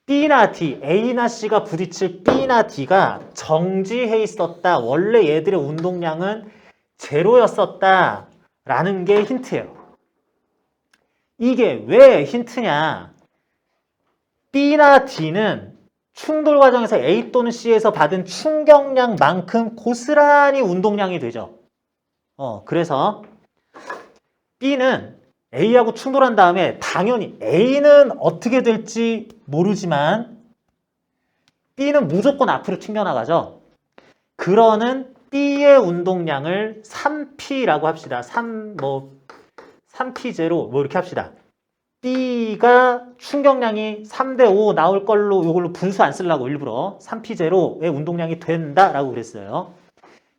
B나 D, A나 C가 부딪힐 B나 D가 정지해 있었다. 원래 얘들의 운동량은 제로였었다 라는 게 힌트예요. 이게 왜 힌트냐? B나 D는 충돌 과정에서 A 또는 C에서 받은 충격량만큼 고스란히 운동량이 되죠. 그래서 B는 A하고 충돌한 다음에 당연히 A는 어떻게 될지 모르지만 B는 무조건 앞으로 튕겨나가죠. 그러는 B의 운동량을 3P라고 합시다. 3P0 뭐 이렇게 합시다. B가 충격량이 3대 5 나올 걸로 이걸로 분수 안 쓰려고 일부러 3P0의 운동량이 된다라고 그랬어요.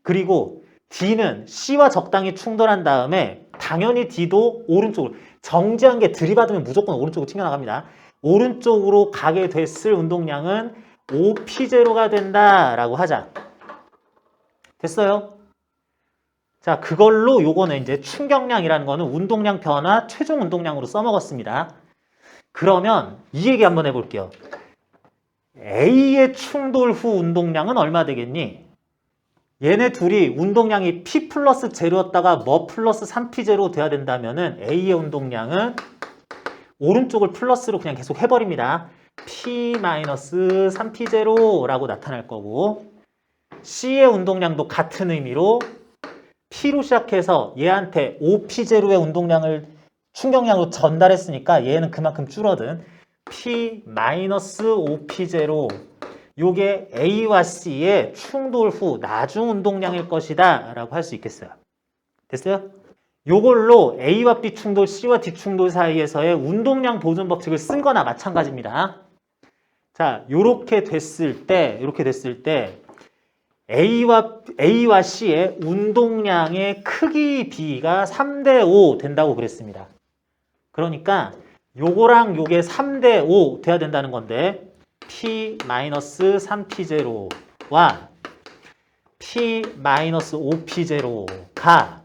그리고 D는 C와 적당히 충돌한 다음에 당연히 D도 오른쪽으로 정지한 게 들이받으면 무조건 오른쪽으로 튕겨나갑니다. 오른쪽으로 가게 됐을 운동량은 5P0가 된다라고 하자. 됐어요? 자, 그걸로 요거는 이제 충격량이라는 거는 운동량 변화 최종 운동량으로 써먹었습니다. 그러면 이 얘기 한번 해볼게요. A의 충돌 후 운동량은 얼마 되겠니? 얘네 둘이 운동량이 P 플러스 제로였다가 뭐 플러스 3P0 돼야 된다면은 A의 운동량은 오른쪽을 플러스로 그냥 계속 해버립니다. P 마이너스 3P0라고 나타날 거고 C의 운동량도 같은 의미로 P로 시작해서 얘한테 5P0의 운동량을 충격량으로 전달했으니까 얘는 그만큼 줄어든 P 마이너스 5P0 요게 A와 C의 충돌 후 나중 운동량일 것이다 라고 할 수 있겠어요. 됐어요? 요걸로 A와 B 충돌, C와 D 충돌 사이에서의 운동량 보존 법칙을 쓴 거나 마찬가지입니다. 자, 요렇게 됐을 때 A와 C의 운동량의 크기 B가 3대 5 된다고 그랬습니다. 그러니까 요거랑 요게 3대 5 돼야 된다는 건데 P-3P0와 P-5P0가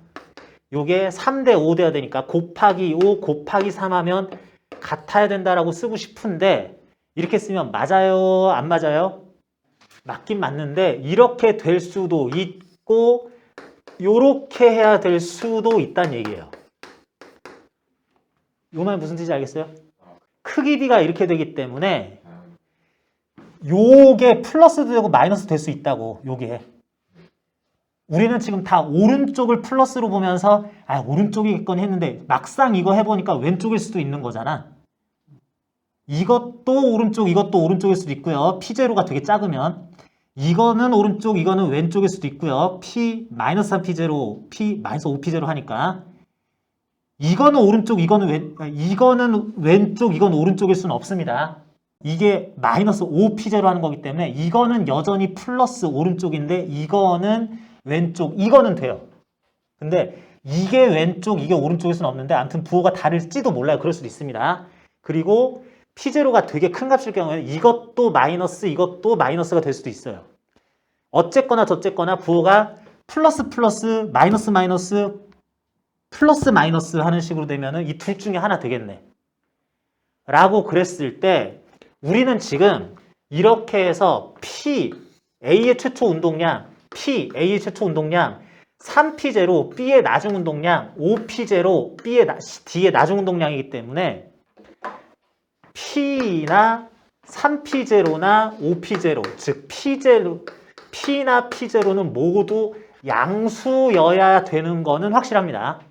요게 3대 5 돼야 되니까 곱하기 5 곱하기 3 하면 같아야 된다라고 쓰고 싶은데 이렇게 쓰면 맞아요? 안 맞아요? 맞긴 맞는데 이렇게 될 수도 있고 요렇게 해야 될 수도 있다는 얘기예요. 요 말 무슨 뜻인지 알겠어요? 크기 B가 이렇게 되기 때문에 요게 플러스도 되고 마이너스도 될 수 있다고. 요게 우리는 지금 다 오른쪽을 플러스로 보면서 아 오른쪽이겠거니 했는데 막상 이거 해보니까 왼쪽일 수도 있는 거잖아. 이것도 오른쪽 이것도 오른쪽일 수도 있고요. P0가 되게 작으면 이거는 오른쪽 이거는 왼쪽일 수도 있고요. P-3P0 P-5P0 하니까 이거는 오른쪽 이거는 왼쪽 이건 오른쪽일 수는 없습니다. 이게 마이너스 5P0 하는 거기 때문에 이거는 여전히 플러스 오른쪽인데 이거는 왼쪽, 이거는 돼요. 근데 이게 왼쪽, 이게 오른쪽일 수는 없는데 아무튼 부호가 다를지도 몰라요. 그럴 수도 있습니다. 그리고 P0가 되게 큰 값일 경우에는 이것도 마이너스, 이것도 마이너스가 될 수도 있어요. 어쨌거나 저쨌거나 부호가 플러스 플러스, 마이너스 마이너스, 플러스 마이너스 하는 식으로 되면은 이 둘 중에 하나 되겠네. 라고 그랬을 때 우리는 지금 이렇게 해서 P, A의 최초 운동량, P, A의 최초 운동량, 3P0, B의 나중 운동량, 5P0, D의 나중 운동량이기 때문에 P나 3P0나 5P0, 즉 P나 P0는 모두 양수여야 되는 거는 확실합니다.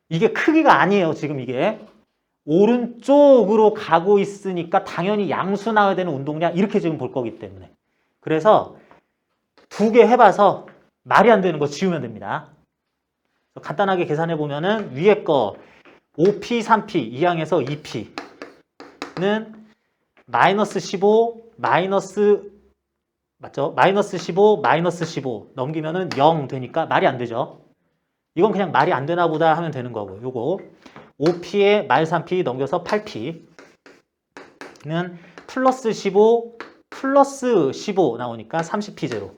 이게 크기가 아니에요. 지금 이게 오른쪽으로 가고 있으니까 당연히 양수 나와야 되는 운동량 이렇게 지금 볼 거기 때문에 그래서 두 개 해봐서 말이 안 되는 거 지우면 됩니다. 간단하게 계산해 보면은 위에 거 5P, 3P, 2항에서 2P는 마이너스 15, 맞죠? 마이너스 15, 마이너스 15 넘기면은 0 되니까 말이 안 되죠. 이건 그냥 말이 안 되나 보다 하면 되는 거고 요거 5P에 마이너스 3P 넘겨서 8P는 플러스 15, 플러스 15 나오니까 30P0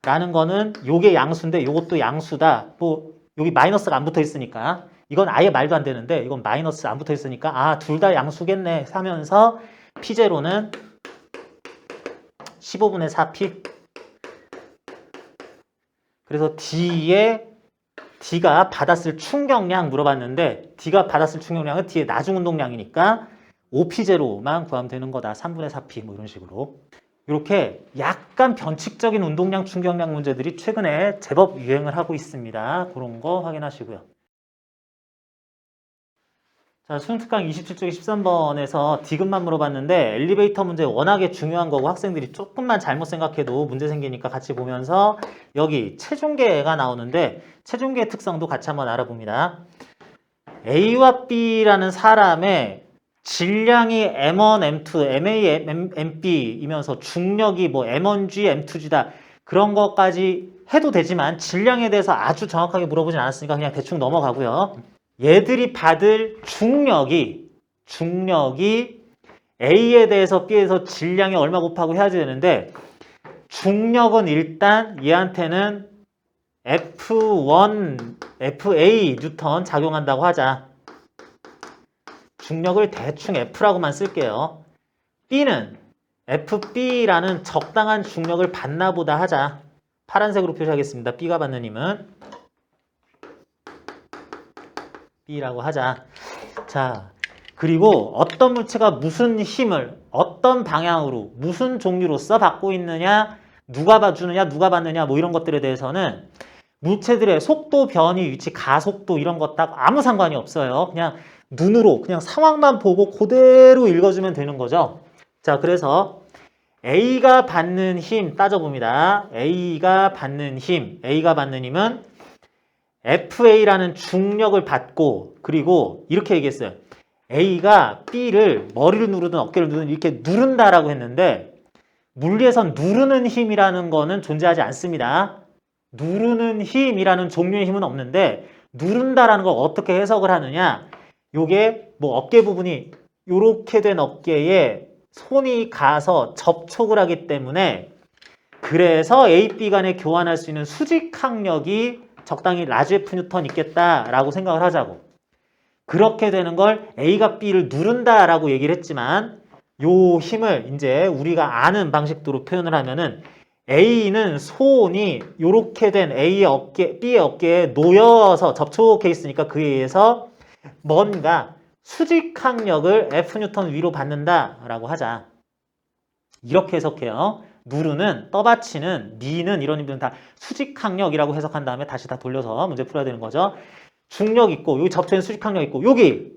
라는 거는 요게 양수인데 요것도 양수다. 뭐 여기 마이너스가 안 붙어 있으니까 이건 아예 말도 안 되는데 이건 마이너스 안 붙어 있으니까 아, 둘 다 양수겠네 하면서 P0는 15분의 4P 그래서 D가 받았을 충격량 물어봤는데 D가 받았을 충격량은 D의 나중 운동량이니까 5P0만 구하면 되는 거다. 3분의 4P 뭐 이런 식으로 이렇게 약간 변칙적인 운동량 충격량 문제들이 최근에 제법 유행을 하고 있습니다. 그런 거 확인하시고요. 자, 수능특강 27쪽에 13번에서 디귿만 물어봤는데 엘리베이터 문제 워낙에 중요한 거고 학생들이 조금만 잘못 생각해도 문제 생기니까 같이 보면서 여기 체중계가 나오는데 체중계의 특성도 같이 한번 알아봅니다. A와 B라는 사람의 질량이 M1, M2, MA, MB이면서 중력이 뭐 M1G, M2G다 그런 것까지 해도 되지만 질량에 대해서 아주 정확하게 물어보진 않았으니까 그냥 대충 넘어가고요. 얘들이 받을 중력이 A에 대해서 B에서 질량이 얼마 곱하고 해야지 되는데 중력은 일단 얘한테는 F1, FA 뉴턴 작용한다고 하자. 중력을 대충 F라고만 쓸게요. B는 FB라는 적당한 중력을 받나 보다 하자. 파란색으로 표시하겠습니다. B가 받는 힘은 B라고 하자. 자, 그리고 어떤 물체가 무슨 힘을 어떤 방향으로 무슨 종류로서 받고 있느냐 누가 봐주느냐 누가 받느냐 뭐 이런 것들에 대해서는 물체들의 속도 변이 위치 가속도 이런 것 딱 아무 상관이 없어요. 그냥 눈으로 그냥 상황만 보고 그대로 읽어주면 되는 거죠. 자, 그래서 A가 받는 힘 따져봅니다. A가 받는 힘은 FA라는 중력을 받고 그리고 이렇게 얘기했어요. A가 B를 머리를 누르든 어깨를 누르든 이렇게 누른다라고 했는데 물리에선 누르는 힘이라는 거는 존재하지 않습니다. 누르는 힘이라는 종류의 힘은 없는데 누른다라는 걸 어떻게 해석을 하느냐 요게 뭐 어깨 부분이 요렇게 된 어깨에 손이 가서 접촉을 하기 때문에 그래서 A, B 간에 교환할 수 있는 수직 항력이 적당히 라지 F 뉴턴 있겠다라고 생각을 하자고. 그렇게 되는 걸 A가 B를 누른다라고 얘기를 했지만 요 힘을 이제 우리가 아는 방식대로 표현을 하면은 A는 손이 요렇게 된 A의 어깨, B의 어깨에 놓여서 접촉해 있으니까 그에 의해서 뭔가 수직 항력을 F 뉴턴 위로 받는다라고 하자. 이렇게 해석해요. 누르는, 떠받치는, 미는 이런 의미는 다 수직 항력이라고 해석한 다음에 다시 다 돌려서 문제 풀어야 되는 거죠. 중력 있고 여기 접촉된 수직 항력 있고 여기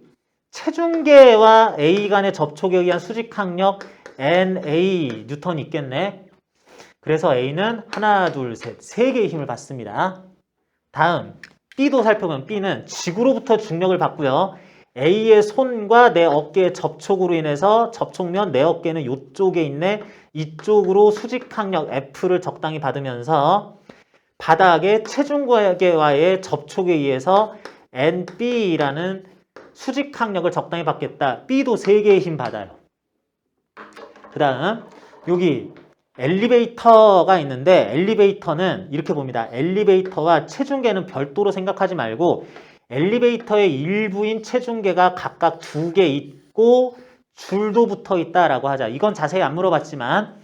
체중계와 A 간의 접촉에 의한 수직 항력 NA 뉴턴이 있겠네. 그래서 A는 하나, 둘, 셋, 세 개의 힘을 받습니다. 다음 B도 살펴보면 B는 지구로부터 중력을 받고요. A의 손과 내 어깨의 접촉으로 인해서 접촉면 내 어깨는 이쪽에 있네. 이쪽으로 수직 항력 F를 적당히 받으면서 바닥에 체중계와의 접촉에 의해서 NB라는 수직 항력을 적당히 받겠다. B도 3개의 힘 받아요. 그 다음 여기 엘리베이터가 있는데 엘리베이터는 이렇게 봅니다. 엘리베이터와 체중계는 별도로 생각하지 말고 엘리베이터의 일부인 체중계가 각각 2개 있고 줄도 붙어 있다라고 하자. 이건 자세히 안 물어봤지만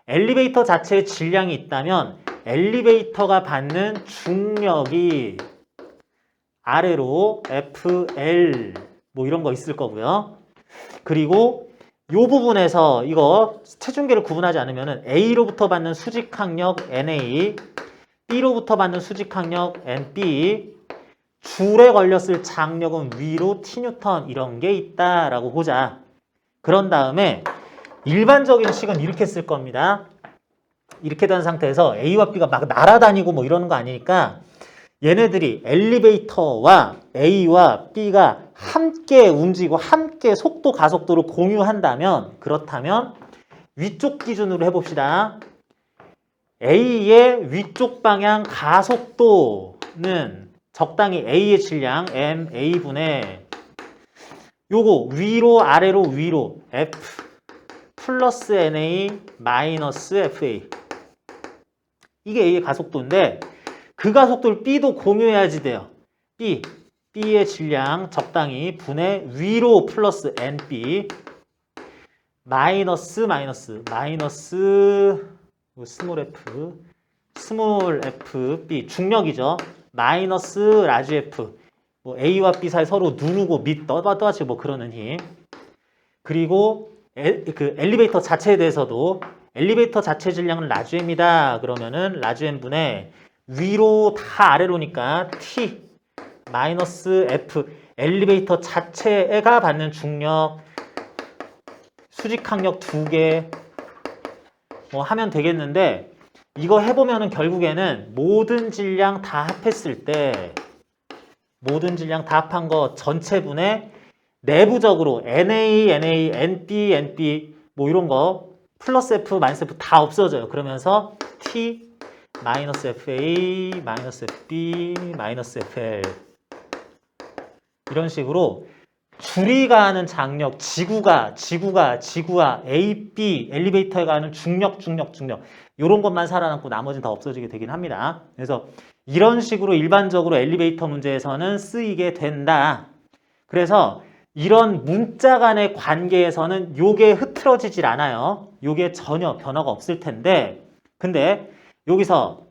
엘리베이터 자체의 질량이 있다면 엘리베이터가 받는 중력이 아래로 FL 뭐 이런 거 있을 거고요. 그리고 이 부분에서 이거 체중계를 구분하지 않으면 A로부터 받는 수직 항력 NA, B로부터 받는 수직 항력 NB, 줄에 걸렸을 장력은 위로 T뉴턴 이런 게 있다라고 보자. 그런 다음에 일반적인 식은 이렇게 쓸 겁니다. 이렇게 된 상태에서 A와 B가 막 날아다니고 뭐 이러는 거 아니니까 얘네들이 엘리베이터와 A와 B가 함께 움직이고 함께 속도 가속도를 공유한다면 그렇다면 위쪽 기준으로 해봅시다. A의 위쪽 방향 가속도는 적당히 A의 질량 MA분의 요거 위로 아래로 위로 F 플러스 NA 마이너스 FA 이게 A의 가속도인데 그 가속도를 B도 공유해야지 돼요. B의 질량 적당히 분의 위로 플러스 NB 마이너스 스몰 f B 중력이죠. 마이너스 라지 F 뭐 A와 B 사이 서로 누르고 밑 떠받치고 뭐 그러는 힘. 그리고 그 엘리베이터 자체에 대해서도 엘리베이터 자체 질량은 라지 M이다. 그러면은 라지 M 분의 위로 다 아래로니까 T 마이너스 F 엘리베이터 자체가 받는 중력 수직 항력 2개 뭐 하면 되겠는데 이거 해보면은 결국에는 모든 질량 다 합했을 때 모든 질량 다 합한 거 전체분의 내부적으로 NA, NB 뭐 이런 거 플러스 F, 마이너스 F 다 없어져요. 그러면서 T 마이너스 FA, 마이너스 FB, 마이너스 FL 이런 식으로 줄이 가하는 장력, 지구가 A, B, 엘리베이터에 가하는 중력 이런 것만 살아남고 나머지는 다 없어지게 되긴 합니다. 그래서 이런 식으로 일반적으로 엘리베이터 문제에서는 쓰이게 된다. 그래서 이런 문자 간의 관계에서는 요게 흐트러지질 않아요. 요게 전혀 변화가 없을 텐데 근데 여기서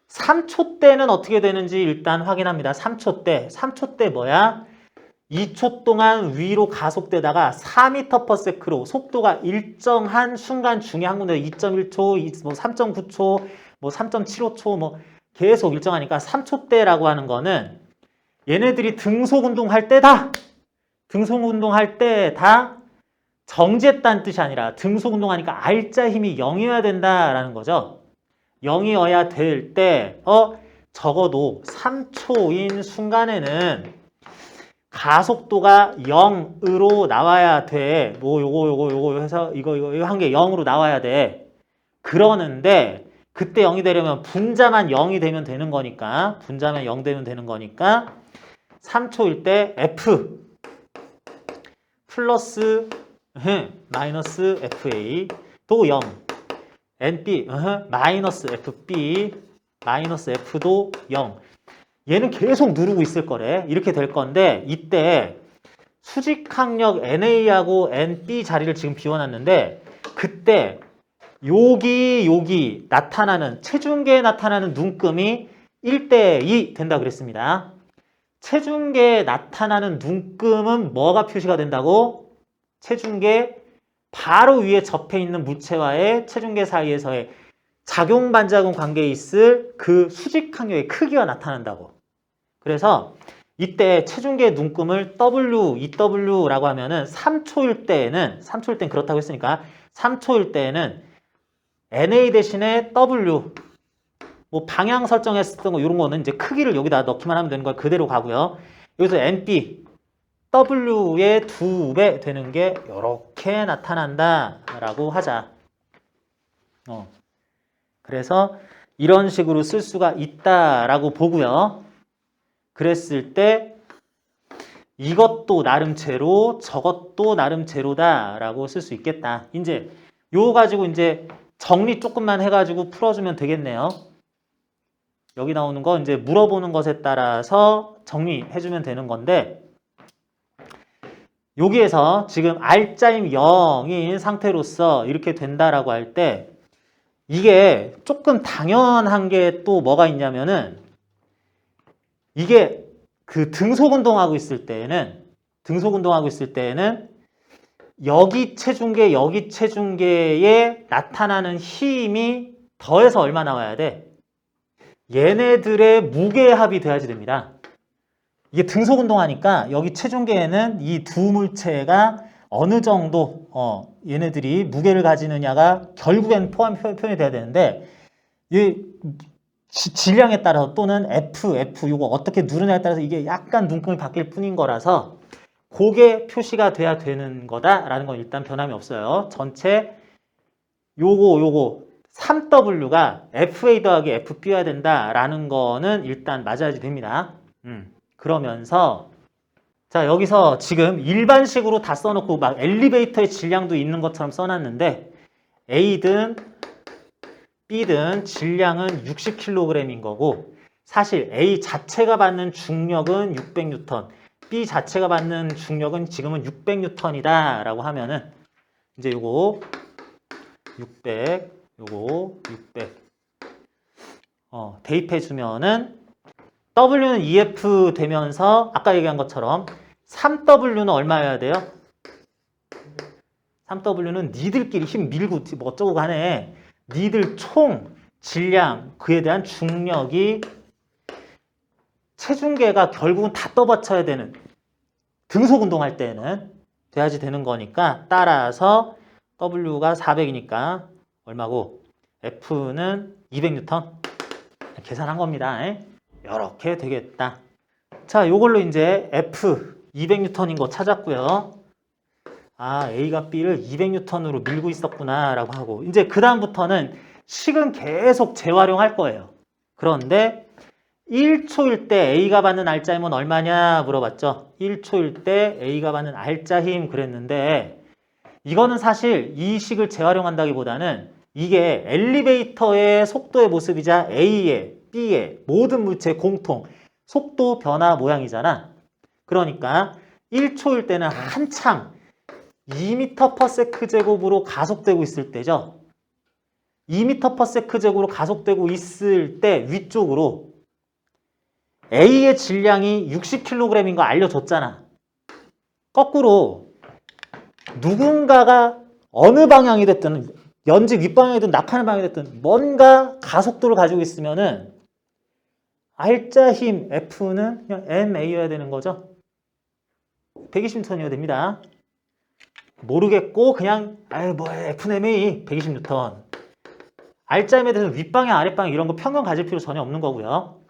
3초 때는 어떻게 되는지 일단 확인합니다. 3초 때 뭐야? 2초 동안 위로 가속되다가 4m/s로 속도가 일정한 순간 중에 한 군데 2.1초, 뭐 3.9초, 뭐 3.75초 뭐 계속 일정하니까 3초대라고 하는 거는 얘네들이 등속 운동할 때다. 등속 운동할 때 다 정지했다는 뜻이 아니라 등속 운동하니까 알짜 힘이 0이어야 된다라는 거죠. 0이어야 될 때 적어도 3초인 순간에는 가속도가 0으로 나와야 돼. 뭐 요거 해서 이거 한 게 0으로 나와야 돼. 그러는데 그때 0이 되려면 분자만 0이 되면 되는 거니까 분자만 0 되면 되는 거니까 3초일 때 F 플러스 마이너스 FA 도 0 NB 마이너스 FB 마이너스 F도 0. 얘는 계속 누르고 있을 거래. 이렇게 될 건데 이때 수직항력 NA하고 NB 자리를 지금 비워놨는데 그때 여기 나타나는 체중계에 나타나는 눈금이 1대2 된다 그랬습니다. 체중계에 나타나는 눈금은 뭐가 표시가 된다고? 체중계 바로 위에 접해 있는 물체와의 체중계 사이에서의 작용 반작용 관계에 있을 그 수직항력의 크기가 나타난다고. 그래서 이때 체중계의 눈금을 W, EW라고 하면은 3초일 때는 그렇다고 했으니까 3초일 때는 NA 대신에 W 뭐 방향 설정했었던 거 이런 거는 이제 크기를 여기다 넣기만 하면 되는 걸 그대로 가고요. 여기서 NB W의 2배 되는 게 이렇게 나타난다라고 하자. 그래서 이런 식으로 쓸 수가 있다라고 보고요. 그랬을 때 이것도 나름 제로, 저것도 나름 제로다라고 쓸 수 있겠다. 이제 요거 가지고 이제 정리 조금만 해가지고 풀어주면 되겠네요. 여기 나오는 거 이제 물어보는 것에 따라서 정리해주면 되는 건데 여기에서 지금 R자임 0인 상태로서 이렇게 된다라고 할 때 이게 조금 당연한 게 또 뭐가 있냐면은 이게 그 등속운동하고 있을 때에는 여기 체중계에 나타나는 힘이 더해서 얼마 나와야 돼? 얘네들의 무게합이 돼야지 됩니다. 이게 등속운동하니까 여기 체중계에는 이 두 물체가 어느 정도 얘네들이 무게를 가지느냐가 결국엔 표현이 돼야 되는데 이 질량에 따라서 또는 F 이거 어떻게 누르냐에 따라서 이게 약간 눈금이 바뀔 뿐인 거라서 그게 표시가 돼야 되는 거다라는 건 일단 변함이 없어요. 전체 요거 3W가 FA 더하기 FB여야 된다라는 거는 일단 맞아야지 됩니다. 그러면서 자 여기서 지금 일반식으로 다 써놓고 막 엘리베이터의 질량도 있는 것처럼 써놨는데 A든 B든 질량은 60kg인 거고 사실 A 자체가 받는 중력은 600N B 자체가 받는 중력은 지금은 600N이다 라고 하면은 이제 요거 600 요거 600 대입해 주면은 W는 EF 되면서 아까 얘기한 것처럼 3W는 얼마여야 돼요? 3W는 니들끼리 힘 밀고 뭐 어쩌고 간에 니들 총 질량 그에 대한 중력이 체중계가 결국은 다 떠받쳐야 되는 등속 운동할 때는 돼야지 되는 거니까 따라서 W가 400이니까 얼마고 F는 200N 계산한 겁니다. 이렇게 되겠다. 자, 요걸로 이제 F 200N인 거 찾았고요. 아, A가 B를 200N으로 밀고 있었구나 라고 하고 이제 그 다음부터는 식은 계속 재활용할 거예요. 그런데 1초일 때 A가 받는 R자 힘은 얼마냐 물어봤죠. 1초일 때 A가 받는 R자 힘 그랬는데 이거는 사실 이 식을 재활용한다기보다는 이게 엘리베이터의 속도의 모습이자 A의 B의 모든 물체의 공통 속도 변화 모양이잖아. 그러니까 1초일 때는 한창 2m/s 제곱으로 가속되고 있을 때죠. 2m/s 제곱으로 가속되고 있을 때 위쪽으로 A의 질량이 60kg인 거 알려줬잖아. 거꾸로 누군가가 어느 방향이 됐든 연지 윗방향이든 낙하는 방향이 됐든 뭔가 가속도를 가지고 있으면은 R자 힘 F는 그냥 MA여야 되는 거죠. 120N이어야 됩니다. 모르겠고 그냥 F는 MA 120N. R자 힘에 대해서 윗방향 아랫방향 이런 거 편견 가질 필요 전혀 없는 거고요.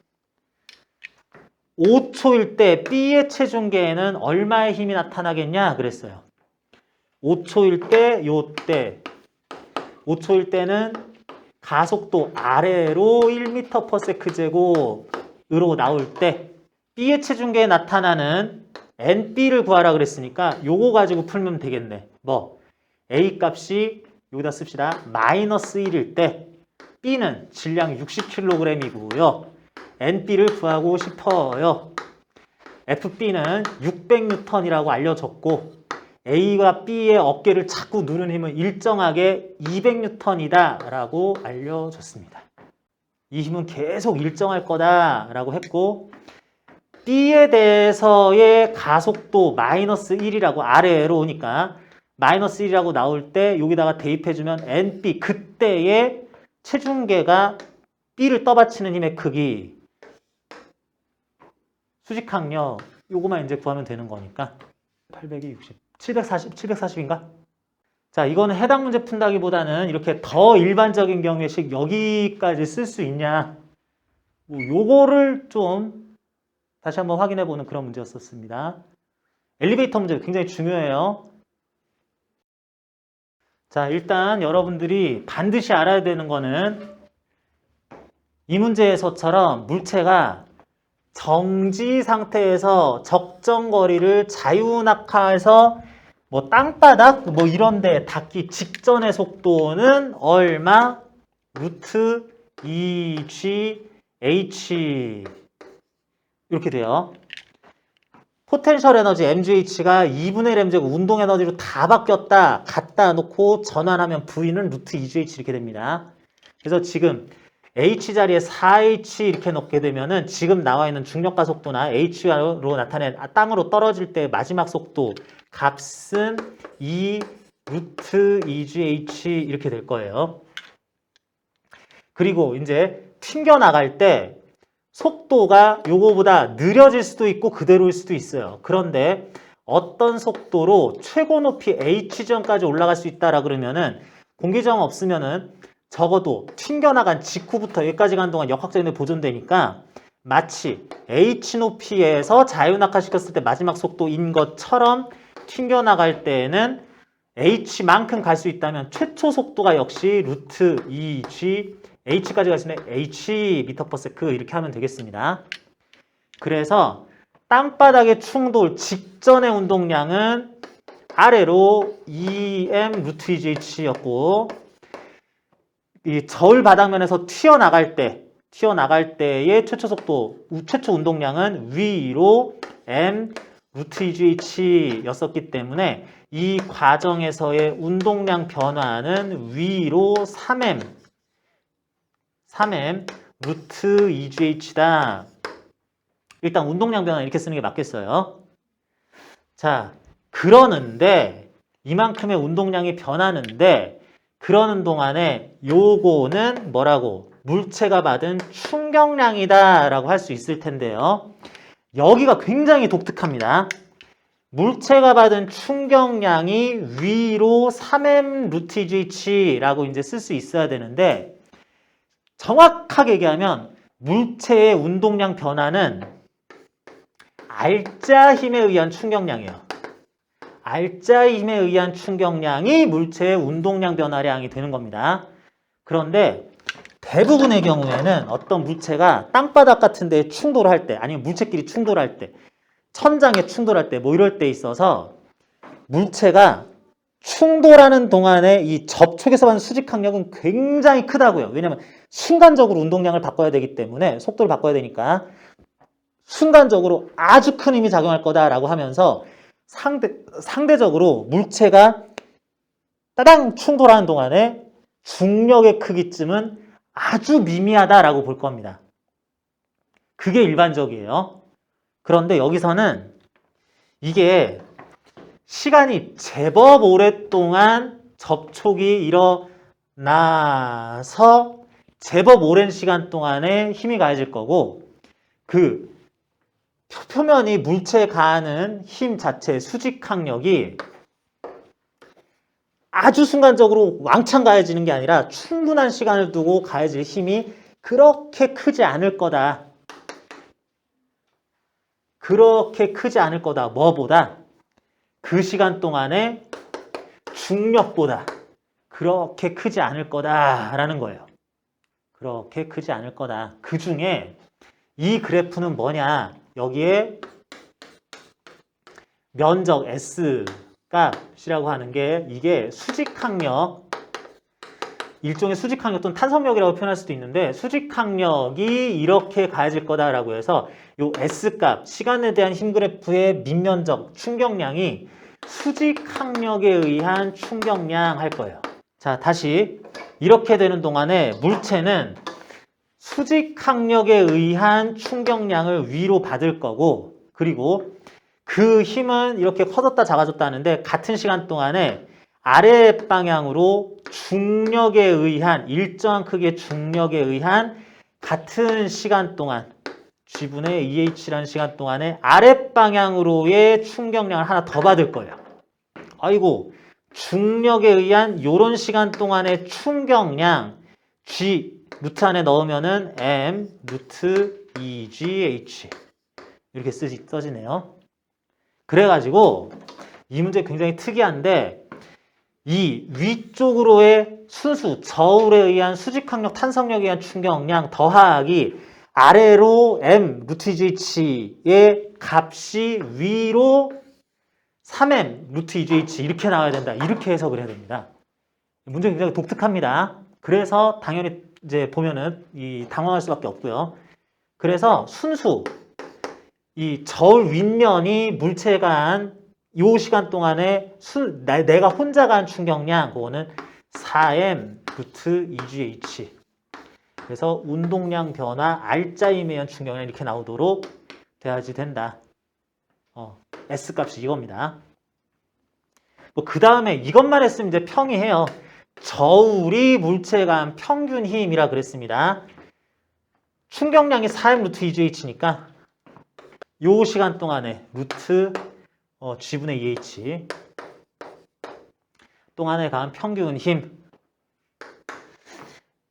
5초일 때 B의 체중계에는 얼마의 힘이 나타나겠냐 그랬어요. 5초일 때 요때 5초일 때는 가속도 아래로 1m/s 제곱으로 나올 때 B의 체중계에 나타나는 NB를 구하라 그랬으니까 요거 가지고 풀면 되겠네. 뭐 A 값이 여기다 씁시다. 마이너스 1일 때 B는 질량 60kg이고요. NB를 구하고 싶어요. FB는 600N이라고 알려졌고 A와 B의 어깨를 자꾸 누르는 힘은 일정하게 200N이다 라고 알려졌습니다. 이 힘은 계속 일정할 거다 라고 했고 B에 대해서의 가속도 마이너스 1이라고 아래로 오니까 마이너스 1이라고 나올 때 여기다가 대입해주면 NB 그때의 체중계가 B를 떠받치는 힘의 크기 수직항력 요거만 이제 구하면 되는 거니까 800이 60 740인가? 자, 이거는 해당 문제 푼다기보다는 이렇게 더 일반적인 경우에씩 여기까지 쓸 수 있냐 뭐 요거를 좀 다시 한번 확인해 보는 그런 문제였었습니다. 엘리베이터 문제 굉장히 중요해요. 자, 일단 여러분들이 반드시 알아야 되는 거는 이 문제에서처럼 물체가 정지 상태에서 적정 거리를 자유낙하해서 뭐 땅바닥 뭐 이런 데 닿기 직전의 속도는 얼마? 루트 2gh 이렇게 돼요. 포텐셜 에너지 mgh가 2분의 1 m제곱 운동 에너지로 다 바뀌었다. 갖다 놓고 전환하면 V는 루트 2gh 이렇게 됩니다. 그래서 지금 H 자리에 4H 이렇게 넣게 되면은 지금 나와 있는 중력가 속도나 H로 나타낸 땅으로 떨어질 때 마지막 속도 값은 2 루트 2gh 이렇게 될 거예요. 그리고 이제 튕겨 나갈 때 속도가 요거보다 느려질 수도 있고 그대로일 수도 있어요. 그런데 어떤 속도로 최고 높이 H지점까지 올라갈 수 있다라 그러면은 공기저항 없으면은 적어도 튕겨나간 직후부터 여기까지 가는 동안 역학적인 게 보존되니까 마치 H 높이에서 자유낙하시켰을 때 마지막 속도인 것처럼 튕겨나갈 때에는 H만큼 갈 수 있다면 최초 속도가 역시 루트 2g H까지 갈 수 있는 H m/s 이렇게 하면 되겠습니다. 그래서 땅바닥의 충돌 직전의 운동량은 아래로 2m 루트 2gｈ였고 이 저울 바닥면에서 튀어나갈 때의 최초 속도, 최초 운동량은 위로 m 루트 2gh 였었기 때문에 이 과정에서의 운동량 변화는 위로 3m 루트 2gh다. 일단 운동량 변화 이렇게 쓰는 게 맞겠어요. 자, 그러는데 이만큼의 운동량이 변하는데 그러는 동안에 요거는 뭐라고? 물체가 받은 충격량이다 라고 할 수 있을 텐데요. 여기가 굉장히 독특합니다. 물체가 받은 충격량이 위로 3m 루트 2gh 라고 이제 쓸 수 있어야 되는데 정확하게 얘기하면 물체의 운동량 변화는 알짜 힘에 의한 충격량이에요. 알짜 힘에 의한 충격량이 물체의 운동량 변화량이 되는 겁니다. 그런데 대부분의 경우에는 어떤 물체가 땅바닥 같은 데에 충돌할 때 아니면 물체끼리 충돌할 때 천장에 충돌할 때 뭐 이럴 때 있어서 물체가 충돌하는 동안에 이 접촉에서 받는 수직항력은 굉장히 크다고요. 왜냐하면 순간적으로 운동량을 바꿔야 되기 때문에 속도를 바꿔야 되니까 순간적으로 아주 큰 힘이 작용할 거다라고 하면서 상대적으로 물체가 따당 충돌하는 동안에 중력의 크기쯤은 아주 미미하다라고 볼 겁니다. 그게 일반적이에요. 그런데 여기서는 이게 시간이 제법 오랫동안 접촉이 일어나서 제법 오랜 시간 동안에 힘이 가해질 거고 그 표면이 물체에 가하는 힘 자체의 수직항력이 아주 순간적으로 왕창 가해지는 게 아니라 충분한 시간을 두고 가해질 힘이 그렇게 크지 않을 거다. 그렇게 크지 않을 거다. 뭐보다? 그 시간 동안에 중력보다 그렇게 크지 않을 거다라는 거예요. 그렇게 크지 않을 거다. 그 중에 이 그래프는 뭐냐? 여기에 면적 S 값이라고 하는 게 이게 수직항력 일종의 수직항력 또는 탄성력이라고 표현할 수도 있는데 수직항력이 이렇게 가해질 거다라고 해서 요 S값, 시간에 대한 힘 그래프의 밑면적 충격량이 수직항력에 의한 충격량 할 거예요. 자, 다시 이렇게 되는 동안에 물체는 수직항력에 의한 충격량을 위로 받을 거고 그리고 그 힘은 이렇게 커졌다 작아졌다 하는데 같은 시간 동안에 아래 방향으로 중력에 의한 일정한 크기의 중력에 의한 같은 시간 동안 G분의 EH라는 시간 동안에 아래 방향으로의 충격량을 하나 더 받을 거예요. 아이고 중력에 의한 이런 시간 동안의 충격량 G 루트 안에 넣으면은 M 루트 EGH 이렇게 써지네요. 그래가지고 이 문제 굉장히 특이한데 이 위쪽으로의 순수 저울에 의한 수직항력 탄성력에 의한 충격량 더하기 아래로 M 루트 EGH의 값이 위로 3M 루트 EGH 이렇게 나와야 된다. 이렇게 해석을 해야 됩니다. 문제 굉장히 독특합니다. 그래서 당연히 이제 보면은 이 당황할 수밖에 없고요. 그래서 순수 이 저울 윗면이 물체가 한 요 시간 동안에 내가 혼자가 한 충격량 그거는 4M 루트 EGH 그래서 운동량 변화 R자임에 의한 충격량 이렇게 나오도록 돼야지 된다. S값이 이겁니다. 뭐 그 다음에 이것만 했으면 이제 평이해요. 저울이 물체가 한 평균 힘이라 그랬습니다. 충격량이 4M 루트 EGH니까 요 시간 동안에 루트 G분의 EH 동안에 가한 평균 힘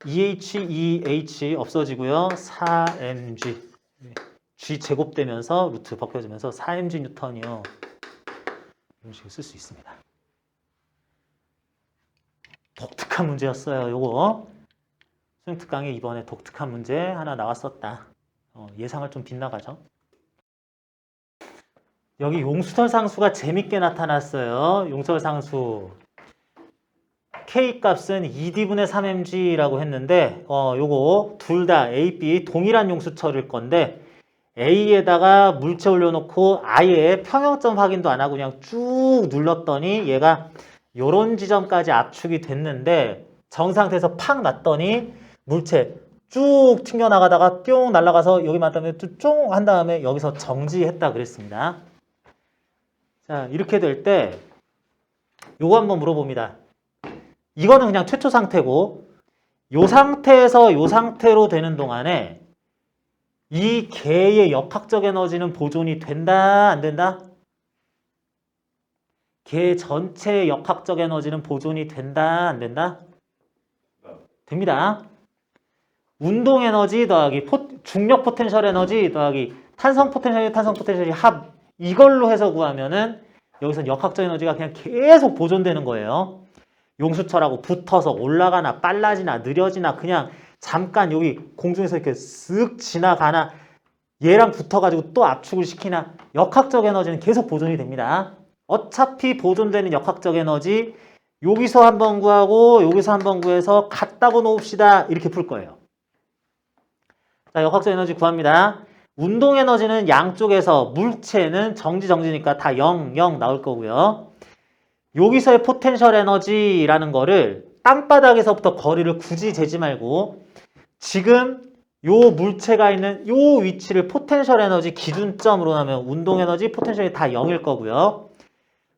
EH 없어지고요. 4mg G 제곱되면서 루트 벗겨지면서 4mg 뉴턴이요. 이런 식으로 쓸 수 있습니다. 독특한 문제였어요. 요거 수능특강에 이번에 독특한 문제 하나 나왔었다. 예상을 좀 빗나가죠. 여기 용수철 상수가 재밌게 나타났어요. 용수철 상수 K값은 2D분의 3mg라고 했는데 요거 둘 다 A, B 동일한 용수철일 건데 A에다가 물체 올려놓고 아예 평형점 확인도 안 하고 그냥 쭉 눌렀더니 얘가 요런 지점까지 압축이 됐는데 정상태에서 팍 났더니 물체 쭉 튕겨나가다가 뿅 날아가서 여기 맞다면 쫑 한 다음에 여기서 정지했다 그랬습니다. 자, 이렇게 될 때 요거 한번 물어봅니다. 이거는 그냥 최초 상태고 요 상태에서 요 상태로 되는 동안에 이 개의 역학적 에너지는 보존이 된다 안 된다? 개 전체의 역학적 에너지는 보존이 된다 안 된다? 됩니다. 운동 에너지 더하기 중력 포텐셜 에너지 더하기 탄성 포텐셜이 합 이걸로 해서 구하면은 여기서 역학적 에너지가 그냥 계속 보존되는 거예요. 용수철하고 붙어서 올라가나 빨라지나 느려지나 그냥 잠깐 여기 공중에서 이렇게 쓱 지나가나 얘랑 붙어가지고 또 압축을 시키나 역학적 에너지는 계속 보존이 됩니다. 어차피 보존되는 역학적 에너지 여기서 한번 구하고 여기서 한번 구해서 같다고 놓읍시다. 이렇게 풀 거예요. 자, 역학적 에너지 구합니다. 운동 에너지는 양쪽에서 물체는 정지니까 다 0, 0 나올 거고요. 여기서의 포텐셜 에너지라는 거를 땅바닥에서부터 거리를 굳이 재지 말고 지금 요 물체가 있는 요 위치를 포텐셜 에너지 기준점으로 하면 운동 에너지, 포텐셜이 다 0일 거고요.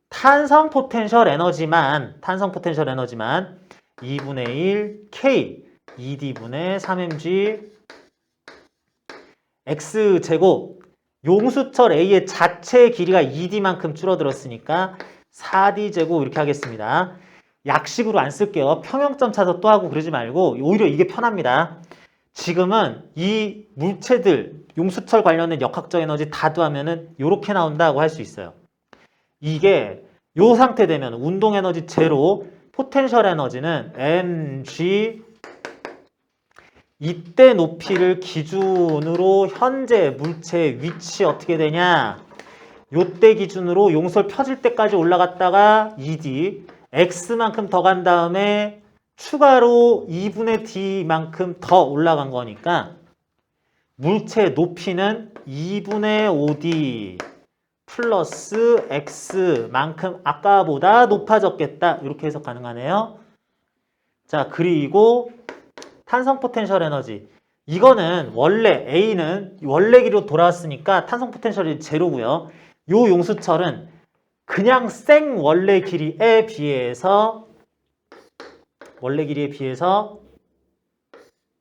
탄성 포텐셜 에너지만 2분의 1 K 2D분의 3mg X제곱 용수철 A의 자체 길이가 2D만큼 줄어들었으니까 4D제곱 이렇게 하겠습니다. 약식으로 안 쓸게요. 평형점 찾아 또 하고 그러지 말고 오히려 이게 편합니다. 지금은 이 물체들 용수철 관련된 역학적 에너지 다 더하면은 이렇게 나온다고 할 수 있어요. 이게 요 상태 되면 운동 에너지 제로, 포텐셜 에너지는 mg 이때 높이를 기준으로 현재 물체의 위치 어떻게 되냐? 요때 기준으로 용설 펴질 때까지 올라갔다가 2D X만큼 더 간 다음에 추가로 2분의 D만큼 더 올라간 거니까 물체의 높이는 2분의 5D 플러스 X만큼 아까보다 높아졌겠다. 이렇게 해석 가능하네요. 자, 그리고 탄성 포텐셜 에너지. 이거는 원래 A는 원래 길이로 돌아왔으니까 탄성 포텐셜이 제로고요. 요 용수철은 그냥 생 원래 길이에 비해서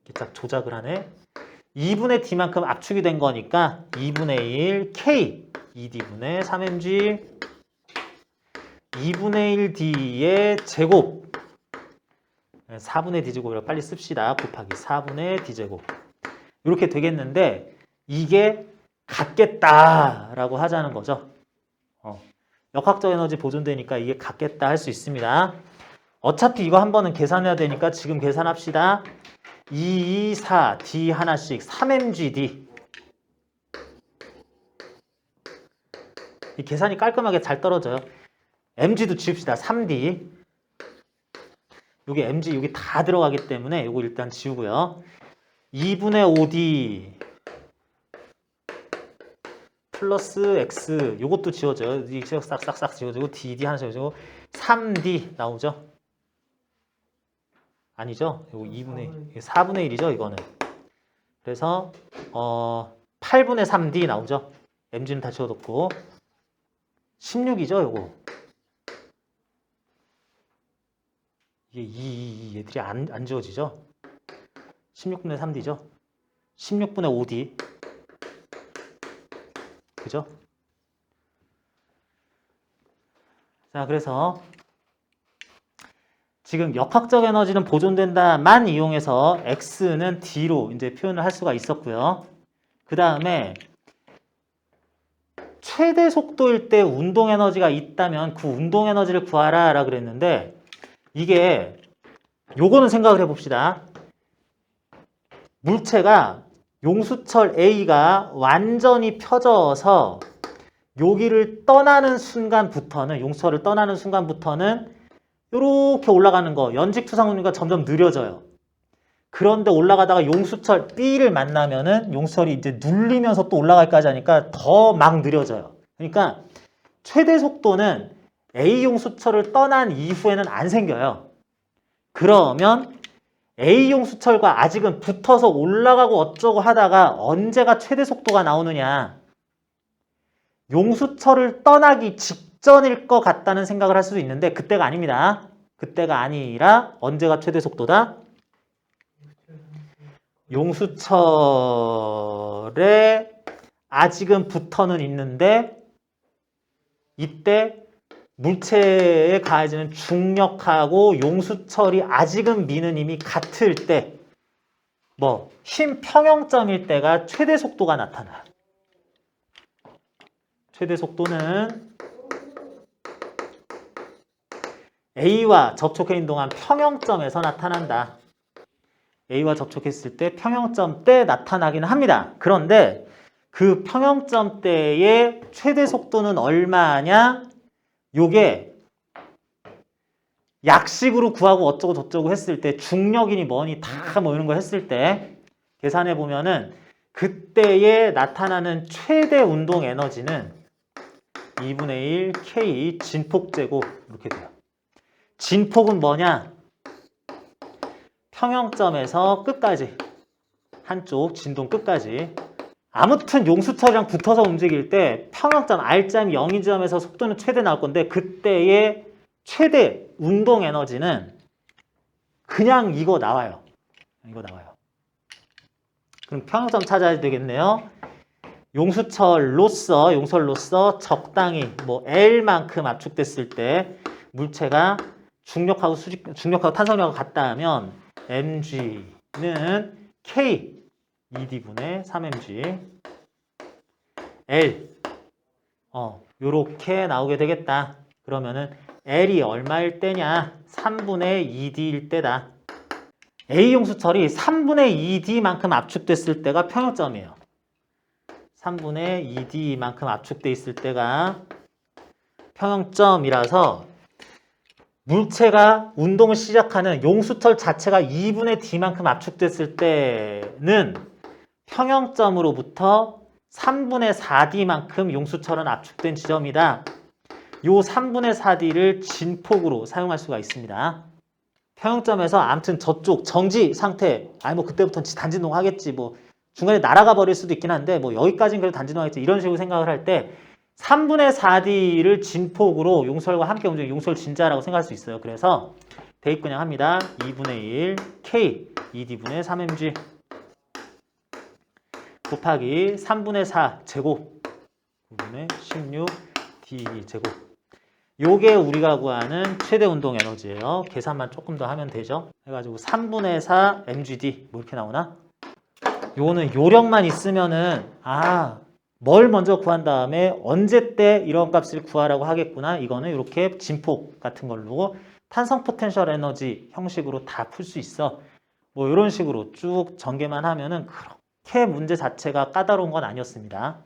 이렇게 딱 조작을 하네. 2분의 D만큼 압축이 된 거니까 2분의 1 K 2D분의 3mg 2분의 1 D의 제곱 4분의 D제곱이라고 빨리 씁시다. 곱하기 4분의 D제곱 이렇게 되겠는데 이게 같겠다라고 하자는 거죠. 역학적 에너지 보존되니까 이게 같겠다 할 수 있습니다. 어차피 이거 한 번은 계산해야 되니까 지금 계산합시다. 2, 2, 4, D 하나씩 3mgD 이 계산이 깔끔하게 잘 떨어져요. mg도 지웁시다. 3D 여기 mg 여기 다 들어가기 때문에 이거 일단 지우고요. 2분의 5D 플러스 x 요것도 지워져요. 이 지역 싹싹싹 지워지고 dd 하나 지워지고 3d 나오죠? 아니죠? 요거 2분의 4분의 1이죠, 이거는. 그래서 8분의 3d 나오죠? mg는 다 지워뒀고 16이죠, 요거. 이게 얘들이 안 지워지죠? 16분의 3d죠? 16분의 5d 그죠? 자, 그래서 지금 역학적 에너지는 보존된다만 이용해서 X는 D로 이제 표현을 할 수가 있었고요. 그 다음에 최대 속도일 때 운동 에너지가 있다면 그 운동 에너지를 구하라 라 그랬는데 이게 요거는 생각을 해봅시다. 물체가 용수철 A가 완전히 펴져서 여기를 떠나는 순간부터는 용수철을 떠나는 순간부터는 이렇게 올라가는 거 연직투상운동가 점점 느려져요. 그런데 올라가다가 용수철 B를 만나면은 용수철이 이제 눌리면서 또 올라갈까지 하니까 더 막 느려져요. 그러니까 최대 속도는 A 용수철을 떠난 이후에는 안 생겨요. 그러면 A용 수철과 아직은 붙어서 올라가고 어쩌고 하다가 언제가 최대 속도가 나오느냐. 용수철을 떠나기 직전일 것 같다는 생각을 할 수도 있는데 그때가 아닙니다. 그때가 아니라 언제가 최대 속도다? 용수철에 아직은 붙어는 있는데 이때 물체에 가해지는 중력하고 용수철이 아직은 미는 힘이 같을 때 힘 평형점일 때가 최대 속도가 나타나. 최대 속도는 A와 접촉해 있는 동안 평형점에서 나타난다. A와 접촉했을 때 평형점 때 나타나기는 합니다. 그런데 그 평형점 때의 최대 속도는 얼마냐? 요게 약식으로 구하고 어쩌고 저쩌고 했을 때 중력이니 뭐니 다 뭐 이런 거 했을 때 계산해 보면은 그때에 나타나는 최대 운동 에너지는 2분의 1 K 진폭제곱 이렇게 돼요. 진폭은 뭐냐? 평형점에서 끝까지 한쪽 진동 끝까지 아무튼 용수철이랑 붙어서 움직일 때 평형점 R점이 0인 지점에서 속도는 최대 나올 건데 그때의 최대 운동 에너지는 그냥 이거 나와요. 이거 나와요. 그럼 평형점 찾아야 되겠네요. 용수철로서 적당히 L만큼 압축됐을 때 물체가 중력하고 탄성력하고 같다 하면 mg는 K 2D분의 3mg L 요렇게 나오게 되겠다. 그러면은 L이 얼마일 때냐? 3분의 2D일 때다. A용수철이 3분의 2D만큼 압축됐을 때가 평형점이에요. 3분의 2D만큼 압축돼 있을 때가 평형점이라서 물체가 운동을 시작하는 용수철 자체가 2분의 D만큼 압축됐을 때는 평형점으로부터 3분의 4D만큼 용수철은 압축된 지점이다. 요 3분의 4D를 진폭으로 사용할 수가 있습니다. 평형점에서 아무튼 저쪽 정지 상태, 아니 뭐 그때부터는 단진동 하겠지, 뭐 중간에 날아가 버릴 수도 있긴 한데 뭐 여기까지는 그래도 단진동 하겠지, 이런 식으로 생각을 할 때 3분의 4D를 진폭으로 용설과 함께 움직이는 용설 진자라고 생각할 수 있어요. 그래서 대입 그냥 합니다. 2분의 1 K 2D분의 3mg 곱하기 3분의 4 제곱 9분의 16 D 제곱. 요게 우리가 구하는 최대 운동 에너지예요. 계산만 조금 더 하면 되죠. 해가지고 3분의 4 mgd 뭐 이렇게 나오나? 요거는 요령만 있으면은 뭘 먼저 구한 다음에 언제 때 이런 값을 구하라고 하겠구나. 이거는 이렇게 진폭 같은 걸로 탄성 포텐셜 에너지 형식으로 다 풀 수 있어. 뭐 이런 식으로 쭉 전개만 하면은 그렇게 문제 자체가 까다로운 건 아니었습니다.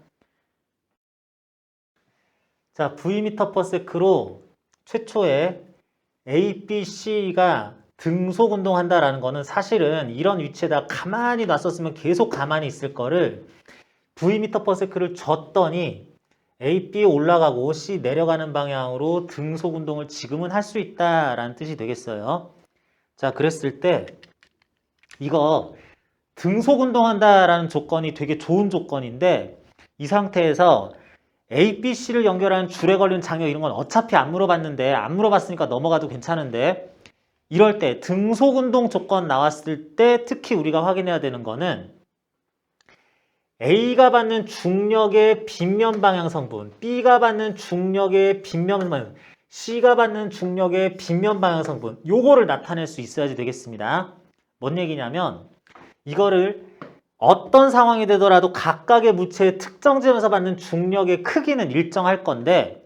자, Vm/s로 최초에 A, B, C가 등속 운동한다라는 거는 사실은 이런 위치에다 가만히 놨었으면 계속 가만히 있을 거를 Vm/s를 줬더니 A, B 올라가고 C 내려가는 방향으로 등속 운동을 지금은 할 수 있다라는 뜻이 되겠어요. 자, 그랬을 때 이거 등속 운동한다라는 조건이 되게 좋은 조건인데 이 상태에서 A, B, C를 연결하는 줄에 걸린 장력 이런 건 어차피 안 물어봤는데 안 물어봤으니까 넘어가도 괜찮은데 이럴 때 등속 운동 조건 나왔을 때 특히 우리가 확인해야 되는 거는 A가 받는 중력의 빗면 방향 성분, B가 받는 중력의 빗면 방향, C가 받는 중력의 빗면 방향 성분, 요거를 나타낼 수 있어야지 되겠습니다. 뭔 얘기냐면 이거를 어떤 상황이 되더라도 각각의 물체의 특정 지점에서 받는 중력의 크기는 일정할 건데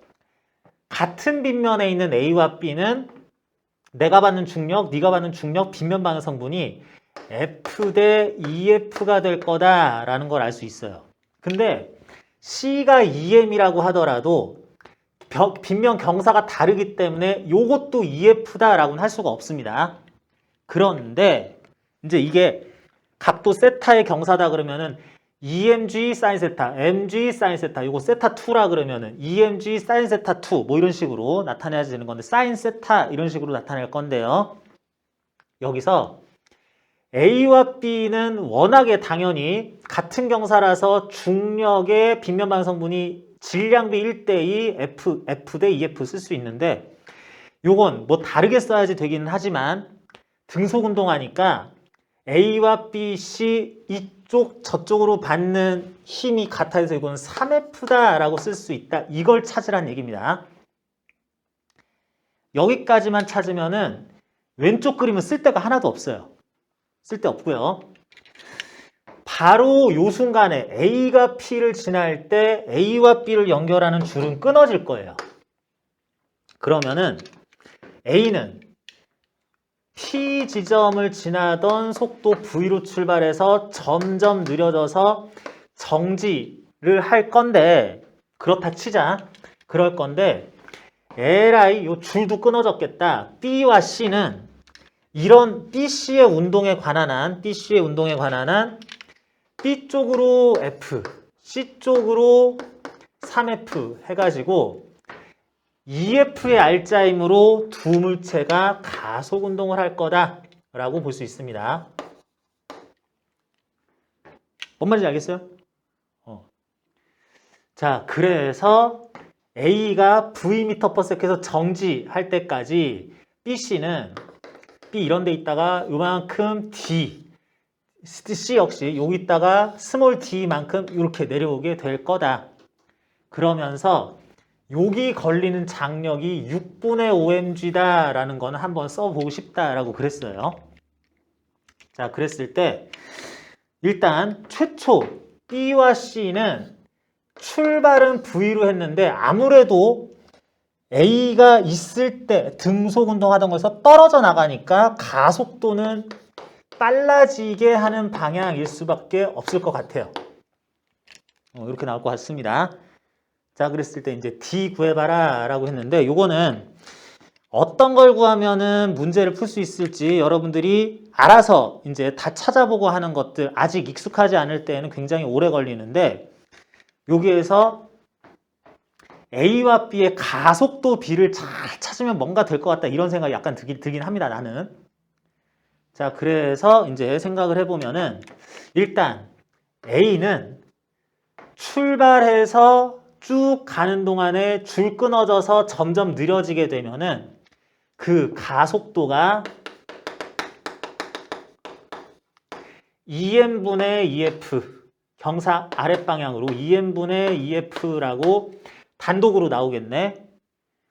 같은 빗면에 있는 A와 B는 내가 받는 중력, 네가 받는 중력, 빗면 방향 성분이 F 대 EF가 될 거다라는 걸 알 수 있어요. 근데 C가 EM이라고 하더라도 빗면 경사가 다르기 때문에 요것도 EF다라고는 할 수가 없습니다. 그런데 이제 이게 각도 세타의 경사다 그러면은 EMG 사인 세타, MG 사인 세타, 요거 세타 2라 그러면은 EMG 사인 세타 2 뭐 이런 식으로 나타내야 되는 건데 사인 세타 이런 식으로 나타낼 건데요. 여기서 A와 B는 워낙에 당연히 같은 경사라서 중력의 빗면 방향 성분이 질량비 1대2 F 대 EF 쓸 수 있는데 요건 뭐 다르게 써야지 되기는 하지만 등속 운동하니까 A와 B, C 이쪽 저쪽으로 받는 힘이 같아서 이건 3F다라고 쓸 수 있다. 이걸 찾으란 얘기입니다. 여기까지만 찾으면은 왼쪽 그림은 쓸 데가 하나도 없어요. 쓸 데 없고요. 바로 요 순간에 A가 P를 지날 때 A와 B를 연결하는 줄은 끊어질 거예요. 그러면은 A는 P 지점을 지나던 속도 V로 출발해서 점점 느려져서 정지를 할 건데 그렇다 치자. 그럴 건데 LI 요 줄도 끊어졌겠다. B와 C는 이런 BC의 운동에 관한 한 B 쪽으로 F, C 쪽으로 3F 해가지고 EF의 알짜임으로 두 물체가 가속 운동을 할 거다라고 볼 수 있습니다. 뭔 말인지 알겠어요? 자, 그래서 A가 Vm/s에서 정지할 때까지 BC는 B 이런 데 있다가 요만큼 D, C 역시 여기 있다가 스몰 d만큼 이렇게 내려오게 될 거다. 그러면서 여기 걸리는 장력이 6분의 5mg다 라는 거는 한번 써보고 싶다라고 그랬어요. 자, 그랬을 때 일단 최초 B와 C는 출발은 V로 했는데 아무래도 A가 있을 때 등속 운동하던 거에서 떨어져 나가니까 가속도는 빨라지게 하는 방향일 수밖에 없을 것 같아요. 이렇게 나올 것 같습니다. 자, 그랬을 때 이제 D 구해봐라 라고 했는데 요거는 어떤 걸 구하면은 문제를 풀 수 있을지 여러분들이 알아서 이제 다 찾아보고 하는 것들 아직 익숙하지 않을 때에는 굉장히 오래 걸리는데 여기에서 A와 B의 가속도 B를 잘 찾으면 뭔가 될 것 같다 이런 생각이 약간 들긴 합니다, 나는. 자, 그래서 이제 생각을 해보면은 일단 A는 출발해서 쭉 가는 동안에 줄 끊어져서 점점 느려지게 되면은 그 가속도가 EM분의 EF 경사 아랫방향으로 EM분의 EF라고 단독으로 나오겠네.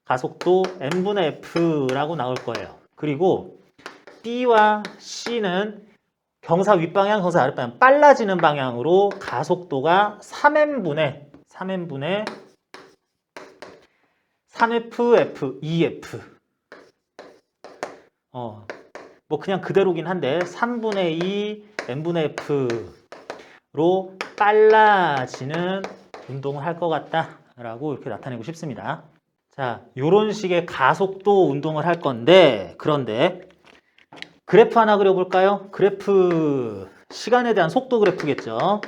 가속도 M분의 F라고 나올 거예요. 그리고 B와 C는 경사 윗방향, 경사 아랫방향 빨라지는 방향으로 가속도가 3M분의 3FF, EF 뭐 그냥 그대로긴 한데 3분의 2 M분의 F로 빨라지는 운동을 할 것 같다라고 이렇게 나타내고 싶습니다. 자, 이런 식의 가속도 운동을 할 건데 그런데 그래프 하나 그려볼까요? 그래프 시간에 대한 속도 그래프겠죠.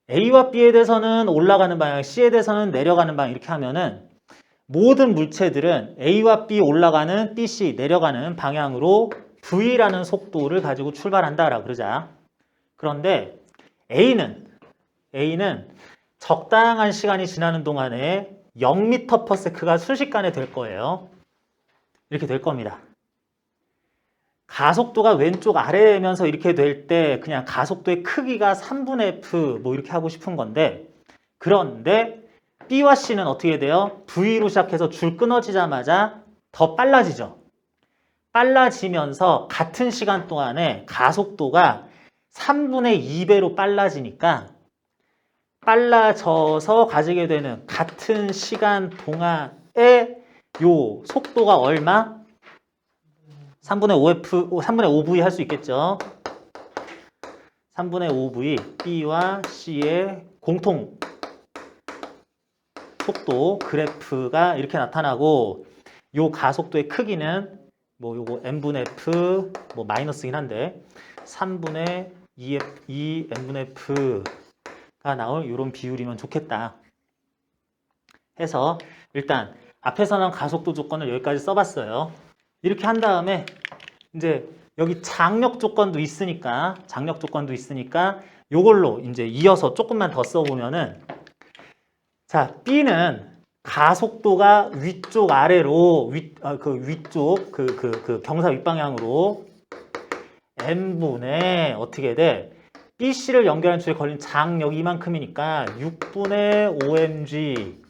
A와 B에 대해서는 올라가는 방향, C에 대해서는 내려가는 방향 이렇게 하면은 모든 물체들은 A와 B 올라가는, B, C 내려가는 방향으로 V라는 속도를 가지고 출발한다라고 그러자. 그런데 A는 적당한 시간이 지나는 동안에 0m/s가 순식간에 될 거예요. 이렇게 될 겁니다. 가속도가 왼쪽 아래면서 이렇게 될 때 그냥 가속도의 크기가 3분의 F 뭐 이렇게 하고 싶은 건데 그런데 B와 C는 어떻게 돼요? V로 시작해서 줄 끊어지자마자 더 빨라지죠. 빨라지면서 같은 시간 동안에 가속도가 3분의 2배로 빨라지니까 빨라져서 가지게 되는 같은 시간 동안에 요 속도가 얼마? 3분의 5V 할 수 있겠죠. 3분의 5V B와 C의 공통 속도 그래프가 이렇게 나타나고 요 가속도의 크기는 뭐 요거 M분의 F 뭐 마이너스긴 한데 3분의 2 M분의 F가 나올 이런 비율이면 좋겠다 해서 일단 앞에서 나온 가속도 조건을 여기까지 써봤어요. 이렇게 한 다음에 이제 여기 장력 조건도 있으니까 요걸로 이제 이어서 조금만 더 써보면은 자, B는 가속도가 위쪽 아래로 위쪽 경사 윗방향으로 M분의 어떻게 돼? BC를 연결하는 줄에 걸린 장력 이만큼이니까 6분의 5mg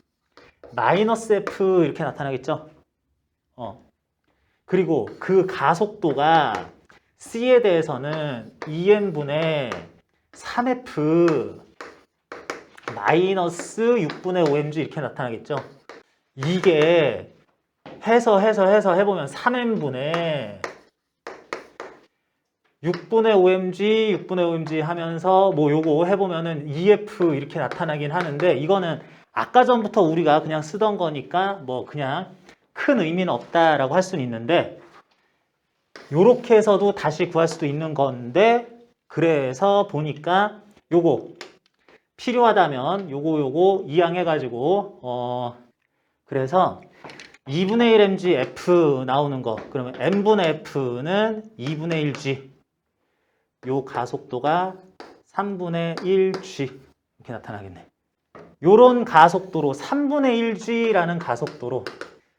마이너스 F 이렇게 나타나겠죠? 그리고 그 가속도가 C에 대해서는 2m분의 3F 마이너스 6분의 5mg 이렇게 나타나겠죠. 이게 해서 해보면 3m분의 6분의 5mg 하면서 뭐 요거 해보면은 2F 이렇게 나타나긴 하는데 이거는 아까 전부터 우리가 그냥 쓰던 거니까 뭐 그냥 큰 의미는 없다라고 할 수는 있는데 요렇게 해서도 다시 구할 수도 있는 건데 그래서 보니까 요거 필요하다면 요거 이항해가지고 그래서 2분의 1mg F 나오는 거 그러면 M분의 F는 2분의 1g 요 가속도가 3분의 1g 이렇게 나타나겠네. 요런 가속도로 3분의 1g라는 가속도로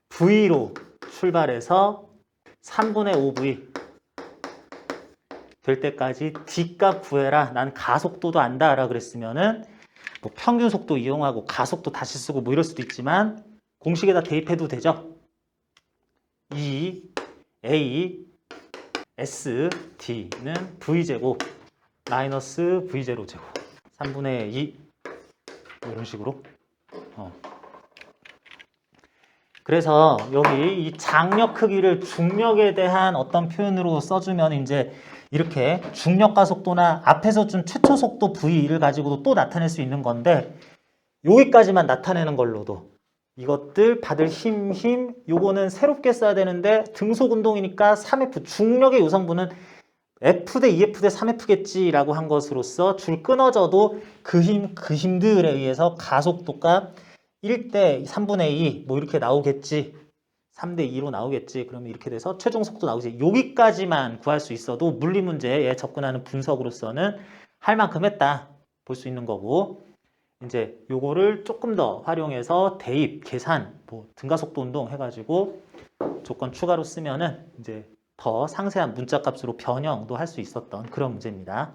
V로 출발해서 3분의 5V 될 때까지 D값 구해라. 난 가속도도 안다 라 그랬으면은 뭐 평균 속도 이용하고 가속도 다시 쓰고 뭐 이럴 수도 있지만 공식에다 대입해도 되죠. E, A, S, T는 V제곱 마이너스 V0 제곱 3분의 2 이런 식으로 그래서 여기 이 장력 크기를 중력에 대한 어떤 표현으로 써주면 이제 이렇게 중력 가속도나 앞에서 준 최초 속도 V를 가지고도 또 나타낼 수 있는 건데 여기까지만 나타내는 걸로도 이것들 받을 힘, 요거는 새롭게 써야 되는데 등속 운동이니까 3F, 중력의 요성분은 F 대 2F 대 3F겠지라고 한 것으로써 줄 끊어져도 그 힘들에 의해서 가속도가 1대 3분의 2, 뭐 이렇게 나오겠지. 3대 2로 나오겠지. 그러면 이렇게 돼서 최종 속도 나오지. 여기까지만 구할 수 있어도 물리 문제에 접근하는 분석으로서는 할 만큼 했다. 볼 수 있는 거고. 이제 요거를 조금 더 활용해서 대입, 계산, 뭐 등가속도 운동 해가지고 조건 추가로 쓰면은 이제 더 상세한 문자 값으로 변형도 할 수 있었던 그런 문제입니다.